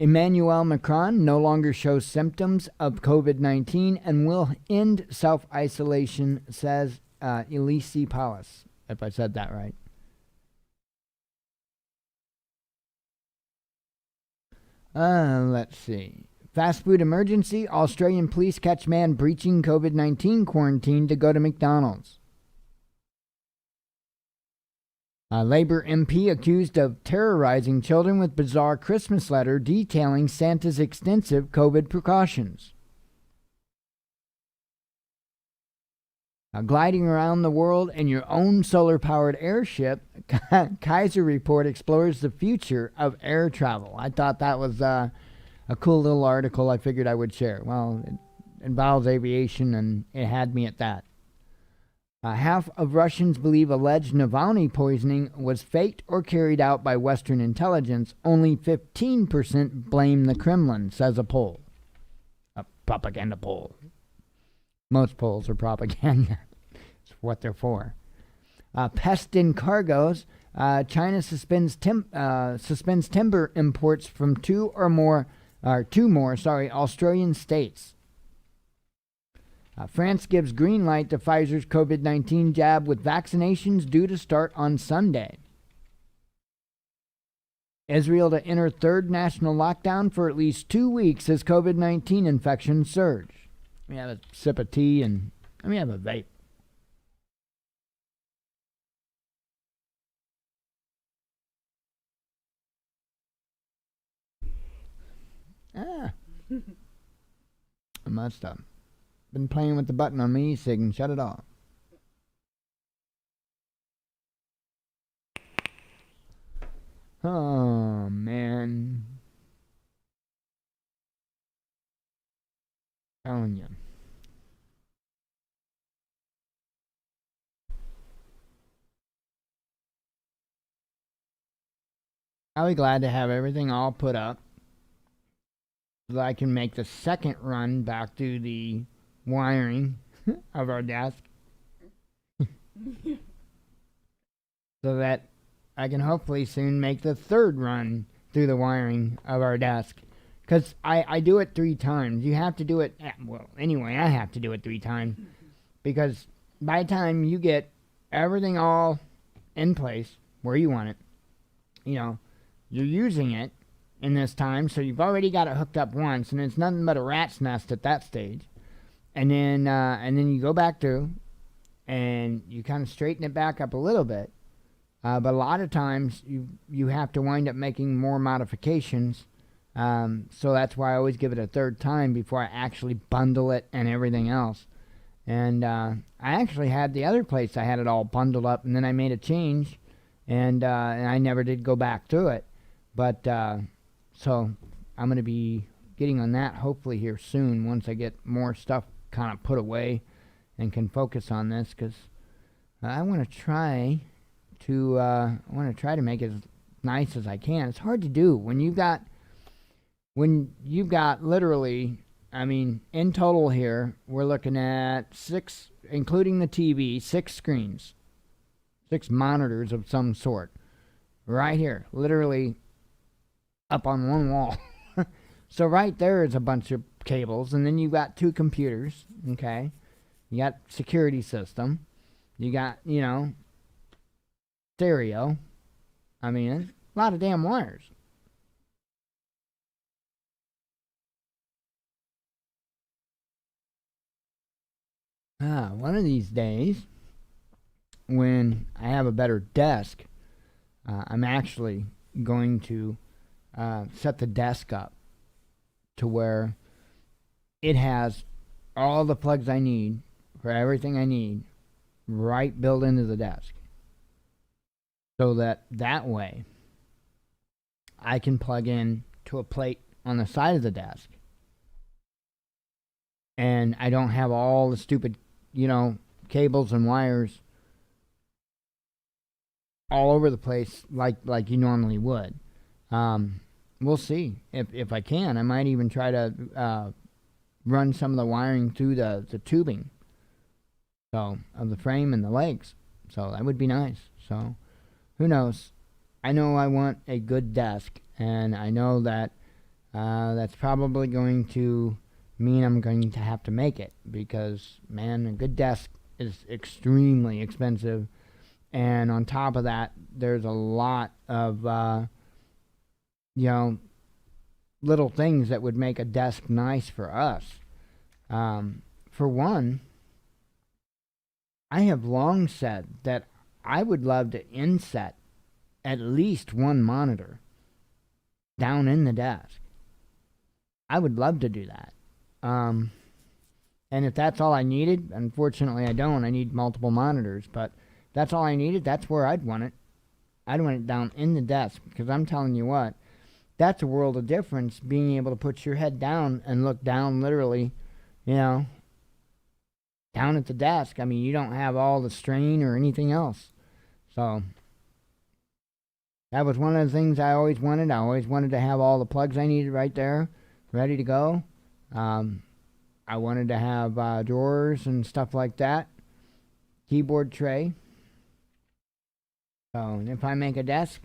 Speaker 2: Emmanuel Macron no longer shows symptoms of COVID-19 and will end self-isolation, says Elise Palace, if I said that right. Let's see. Fast food emergency. Australian police catch man breaching COVID-19 quarantine to go to McDonald's. A Labour MP accused of terrorizing children with bizarre Christmas letter detailing Santa's extensive COVID precautions. Gliding around the world in your own solar-powered airship, Kaiser Report explores the future of air travel. I thought that was a cool little article I figured I would share. Well, it involves aviation, and it had me at that. Half of Russians believe alleged Navalny poisoning was faked or carried out by Western intelligence. Only 15% blame the Kremlin, says a poll. A propaganda poll. Most polls are propaganda. It's what they're for. Pest in cargoes. China suspends timber imports from two more Australian states. France gives green light to Pfizer's COVID-19 jab with vaccinations due to start on Sunday. Israel to enter third national lockdown for at least 2 weeks as COVID-19 infections surge. Let me have a sip of tea and let me have a vape. I must have been playing with the button on my e-cig and shut it off. Oh, man. Telling you. I'll be glad to have everything all put up so that I can make the second run back to the wiring of our desk so that I can hopefully soon make the third run through the wiring of our desk. Because I do it 3 times. You have to do it, well, anyway, I have to do it 3 times. Because by the time you get everything all in place where you want it, you know, you're using it in this time, so you've already got it hooked up once, and it's nothing but a rat's nest at that stage. And then you go back through, and you kind of straighten it back up a little bit. But a lot of times you have to wind up making more modifications. So that's why I always give it a third time before I actually bundle it and everything else. And I actually had the other place, I had it all bundled up, and then I made a change, and I never did go back through it. But so I'm going to be getting on that hopefully here soon once I get more stuff kind of put away and can focus on this, because I want to try to make it as nice as I can. It's hard to do when you've got literally, I mean, in total here we're looking at 6, including the TV, 6 screens, 6 monitors of some sort right here, literally up on one wall. So right there is a bunch of cables, and then you've got 2 computers, okay? You got security system, you got, stereo. I mean, a lot of damn wires. One of these days, when I have a better desk, I'm actually going to set the desk up to where it has all the plugs I need for everything I need right built into the desk. So that way I can plug in to a plate on the side of the desk, and I don't have all the stupid, cables and wires all over the place like you normally would. We'll see if I can. I might even try to run some of the wiring through the tubing, so, of the frame and the legs. So that would be nice. So who knows? I know I want a good desk, and I know that that's probably going to mean I'm going to have to make it, because, man, a good desk is extremely expensive. And on top of that, there's a lot of, little things that would make a desk nice for us. For one, I have long said that I would love to inset at least one monitor down in the desk. I would love to do that. And if that's all I needed, unfortunately I don't. I need multiple monitors, but if that's all I needed, that's where I'd want it. I'd want it down in the desk, because I'm telling you what, that's a world of difference, being able to put your head down and look down literally, down at the desk. I mean, you don't have all the strain or anything else. So that was one of the things I always wanted. I always wanted to have all the plugs I needed right there, ready to go. I wanted to have drawers and stuff like that, keyboard tray. So, and if I make a desk,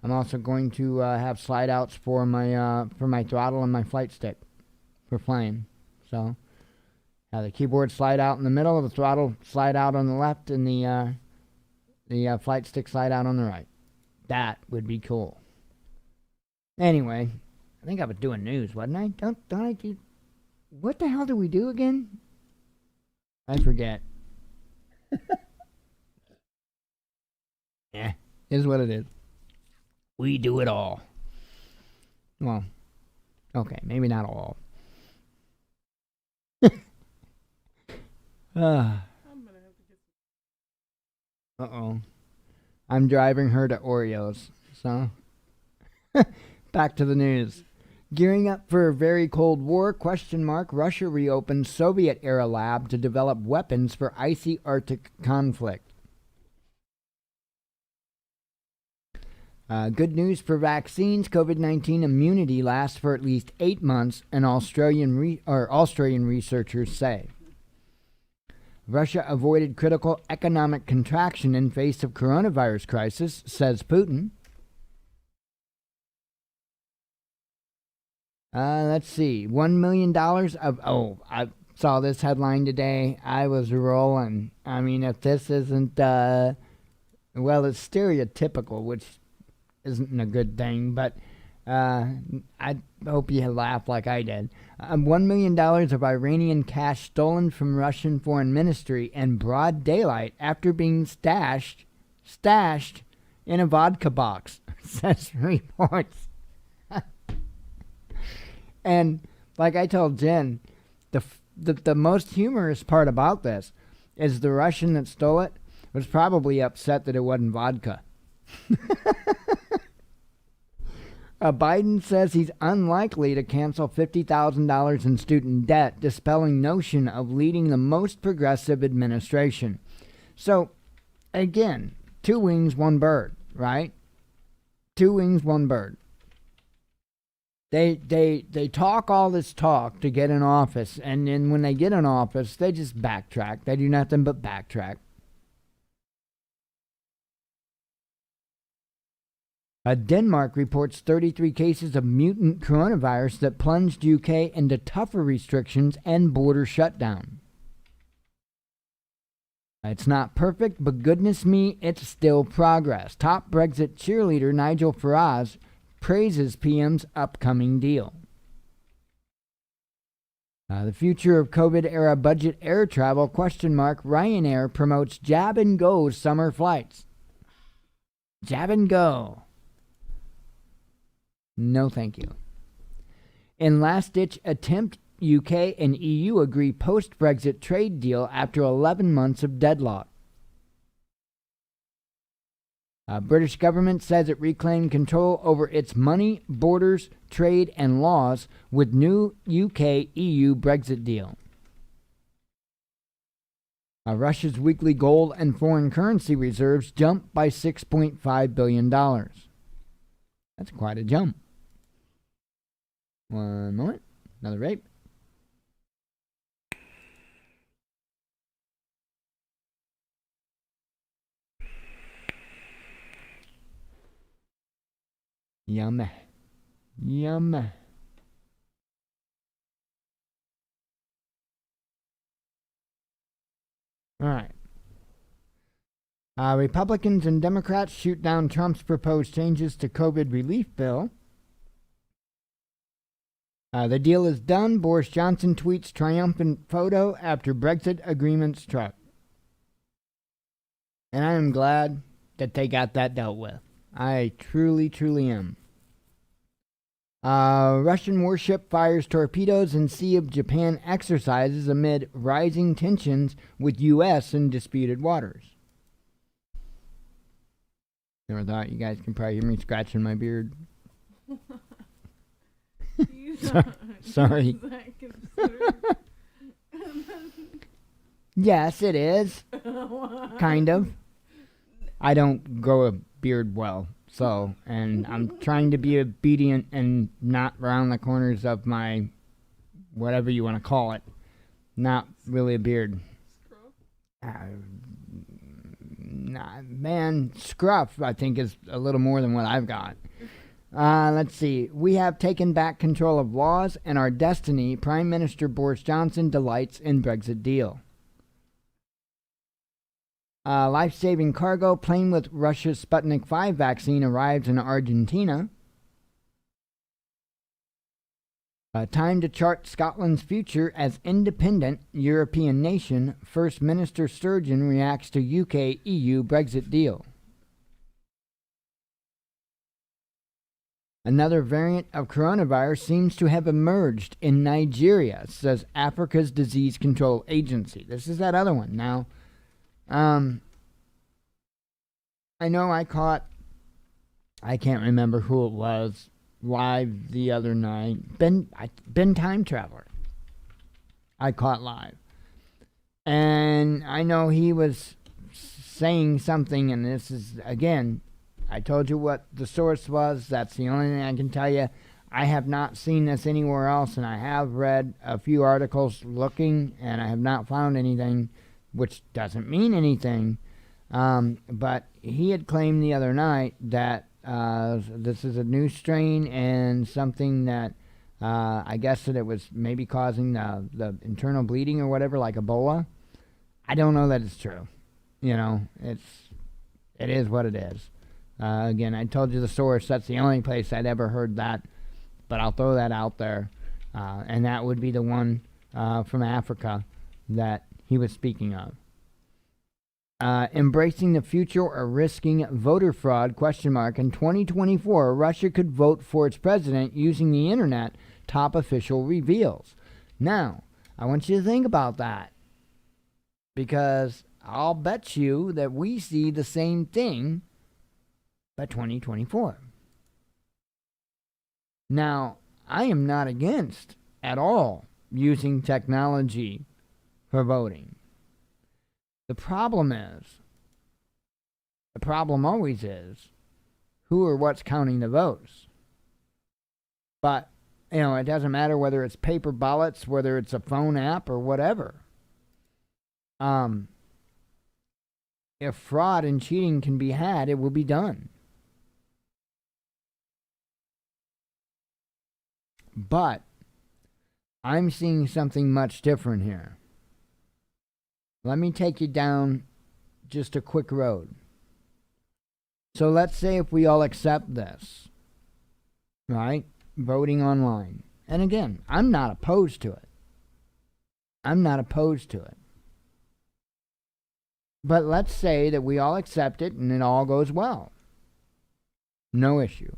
Speaker 2: I'm also going to have slide outs for my throttle and my flight stick for flying. So have the keyboard slide out in the middle, the throttle slide out on the left, and the flight stick slide out on the right. That would be cool. Anyway, I think I was doing news, wasn't I? Don't I do? What the hell do we do again? I forget. Yeah, is what it is. We do it all. Well, okay, maybe not all. Uh-oh. I'm driving her to Oreos, so. Back to the news. Gearing up for a very cold war, ? Russia reopens Soviet-era lab to develop weapons for icy Arctic conflict. Good news for vaccines. COVID-19 immunity lasts for at least 8 months, and Australian researchers say. Russia avoided critical economic contraction in face of coronavirus crisis, says Putin. Let's see. $1 million of... Oh, I saw this headline today. I was rolling. I mean, if this isn't... well, it's stereotypical, which isn't a good thing, but I hope you laugh like I did. $1 million of Iranian cash stolen from Russian Foreign Ministry in broad daylight after being stashed in a vodka box, says reports. And like I told Jen, the most humorous part about this is the Russian that stole it was probably upset that it wasn't vodka. Biden says he's unlikely to cancel $50,000 in student debt, dispelling notion of leading the most progressive administration. So, again, 2 wings, 1 bird, right? 2 wings, 1 bird. They talk all this talk to get in office, and then when they get in office, they just backtrack. They do nothing but backtrack. Denmark reports 33 cases of mutant coronavirus that plunged UK into tougher restrictions and border shutdown. It's not perfect, but goodness me, it's still progress. Top Brexit cheerleader Nigel Farage praises PM's upcoming deal. The future of COVID-era budget air travel, ? Ryanair promotes jab and go summer flights. Jab and go. No, thank you. In last-ditch attempt, UK and EU agree post-Brexit trade deal after 11 months of deadlock. British government says it reclaimed control over its money, borders, trade, and laws with new UK-EU Brexit deal. Russia's weekly gold and foreign currency reserves jumped by $6.5 billion. That's quite a jump. 1 moment. Another rape. Yum. Yum. All right. Republicans and Democrats shoot down Trump's proposed changes to COVID relief bill. The deal is done. Boris Johnson tweets triumphant photo after Brexit agreement struck. And I am glad that they got that dealt with. I truly, truly am. Russian warship fires torpedoes in Sea of Japan exercises amid rising tensions with U.S. in disputed waters. Never thought you guys can probably hear me scratching my beard. Sorry. Yes, it is. Kind of. I don't grow a beard well, so, and I'm trying to be obedient and not round the corners of my, whatever you want to call it. Not really a beard. Man, scruff, I think, is a little more than what I've got. Let's see. We have taken back control of laws and our destiny. Prime Minister Boris Johnson delights in Brexit deal. Life-saving cargo plane with Russia's Sputnik 5 vaccine arrives in Argentina. Time to chart Scotland's future as independent European nation. First Minister Sturgeon reacts to UK-EU Brexit deal. Another variant of coronavirus seems to have emerged in Nigeria, says Africa's Disease Control Agency. This is that other one. Now, I know I can't remember who it was, live the other night. Ben Time Traveler. I caught live. And I know he was saying something, and this is, again, I told you what the source was. That's the only thing I can tell you. I have not seen this anywhere else, and I have read a few articles looking, and I have not found anything, which doesn't mean anything. But he had claimed the other night that this is a new strain and something that I guess that it was maybe causing the internal bleeding or whatever, like Ebola. I don't know that it's true. You know, it is what it is. Again, I told you the source. That's the only place I'd ever heard that. But I'll throw that out there. And that would be the one from Africa that he was speaking of. Embracing the future or risking voter fraud, ? In 2024, Russia could vote for its president using the internet, top official reveals. Now, I want you to think about that. Because I'll bet you that we see the same thing by 2024. Now, I am not against at all using technology for voting. The problem always is, who or what's counting the votes. But, you know, it doesn't matter whether it's paper ballots, whether it's a phone app or whatever. If fraud and cheating can be had, it will be done. But I'm seeing something much different here. Let me take you down just a quick road. So let's say if we all accept this, right? Voting online. And again, I'm not opposed to it. But let's say that we all accept it and it all goes well. No issue.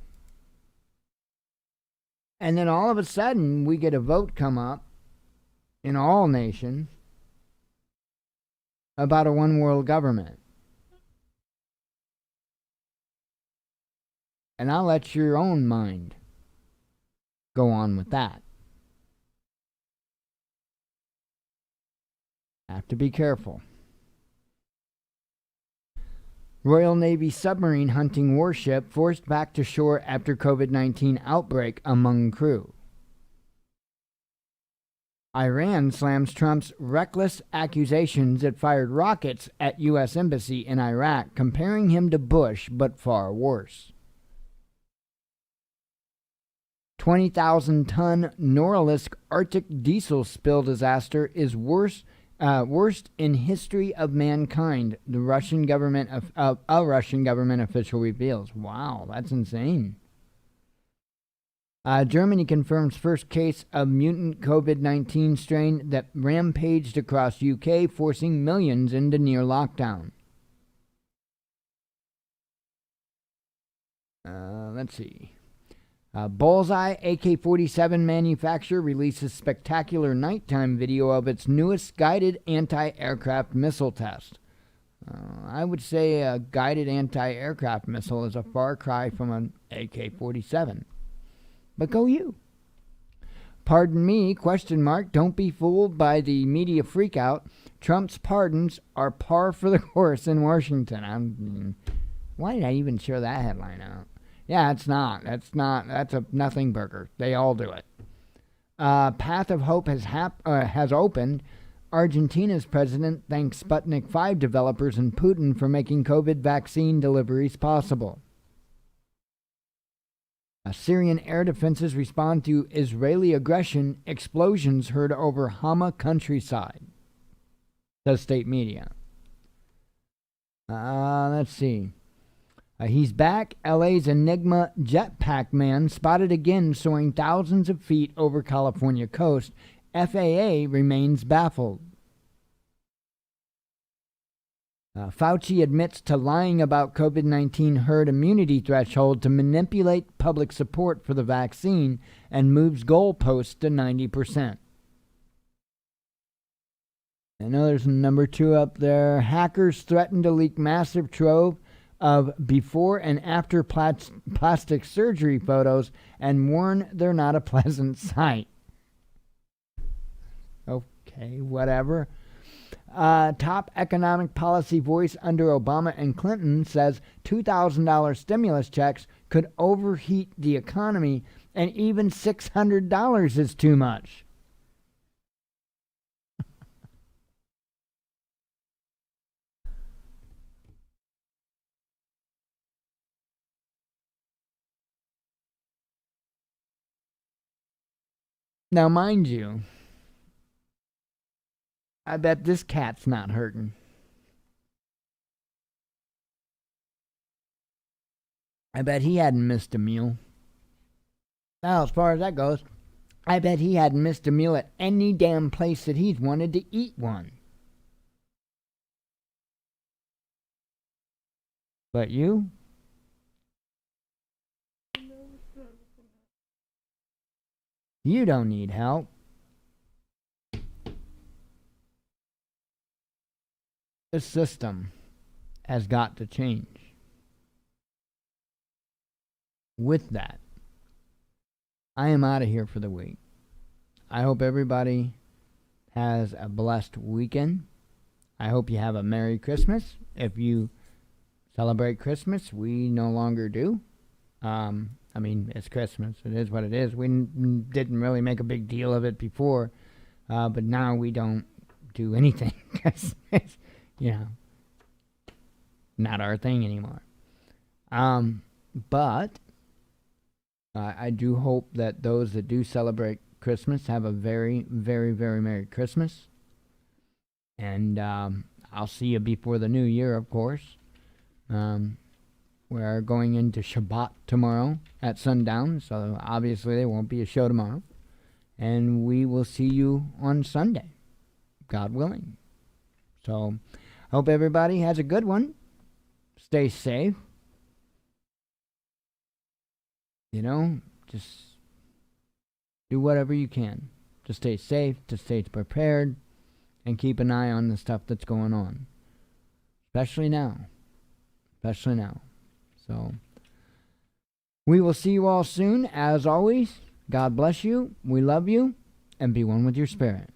Speaker 2: And then all of a sudden, we get a vote come up in all nations about a one world government. And I'll let your own mind go on with that. Have to be careful. Royal Navy submarine hunting warship forced back to shore after COVID-19 outbreak among crew. Iran slams Trump's reckless accusations it fired rockets at U.S. Embassy in Iraq, comparing him to Bush, but far worse. 20,000-ton Norilsk Arctic diesel spill disaster is worst in history of mankind, a Russian government official reveals. Wow, that's insane. Germany confirms first case of mutant COVID-19 strain that rampaged across UK, forcing millions into near lockdown. Let's see. Bullseye AK-47 manufacturer releases spectacular nighttime video of its newest guided anti-aircraft missile test. I would say a guided anti-aircraft missile is a far cry from an AK-47. But go you. Pardon me, ? Don't be fooled by the media freakout. Trump's pardons are par for the course in Washington. Why did I even share that headline out? Yeah, it's not. That's a nothing burger. They all do it. Path of Hope has opened. Argentina's president thanks Sputnik 5 developers and Putin for making COVID vaccine deliveries possible. Syrian air defenses respond to Israeli aggression. Explosions heard over Hama countryside, says state media. Let's see. He's back. LA's Enigma jetpack man spotted again soaring thousands of feet over California coast. FAA remains baffled. Fauci admits to lying about COVID-19 herd immunity threshold to manipulate public support for the vaccine and moves goalposts to 90%. I know there's number 2 up there. Hackers threaten to leak massive trove of before and after plastic surgery photos and warn they're not a pleasant sight. Okay, whatever. Top economic policy voice under Obama and Clinton says $2,000 stimulus checks could overheat the economy, and even $600 is too much. Now, mind you, I bet this cat's not hurting. I bet he hadn't missed a meal. Now, as far as that goes, I bet he hadn't missed a meal at any damn place that he's wanted to eat one. But you? You don't need help. This system has got to change. With that, I am out of here for the week. I hope everybody has a blessed weekend. I hope you have a Merry Christmas. If you celebrate Christmas, we no longer do. I mean, it's Christmas. It is what it is. We didn't really make a big deal of it before, but now we don't do anything because it's, not our thing anymore. But I do hope that those that do celebrate Christmas have a very, very, very Merry Christmas. And I'll see you before the new year, of course. We're going into Shabbat tomorrow at sundown, so obviously there won't be a show tomorrow. And we will see you on Sunday, God willing. So, hope everybody has a good one. Stay safe. Just do whatever you can to stay safe, to stay prepared, and keep an eye on the stuff that's going on. Especially now. So, we will see you all soon. As always, God bless you. We love you. And be one with your spirit.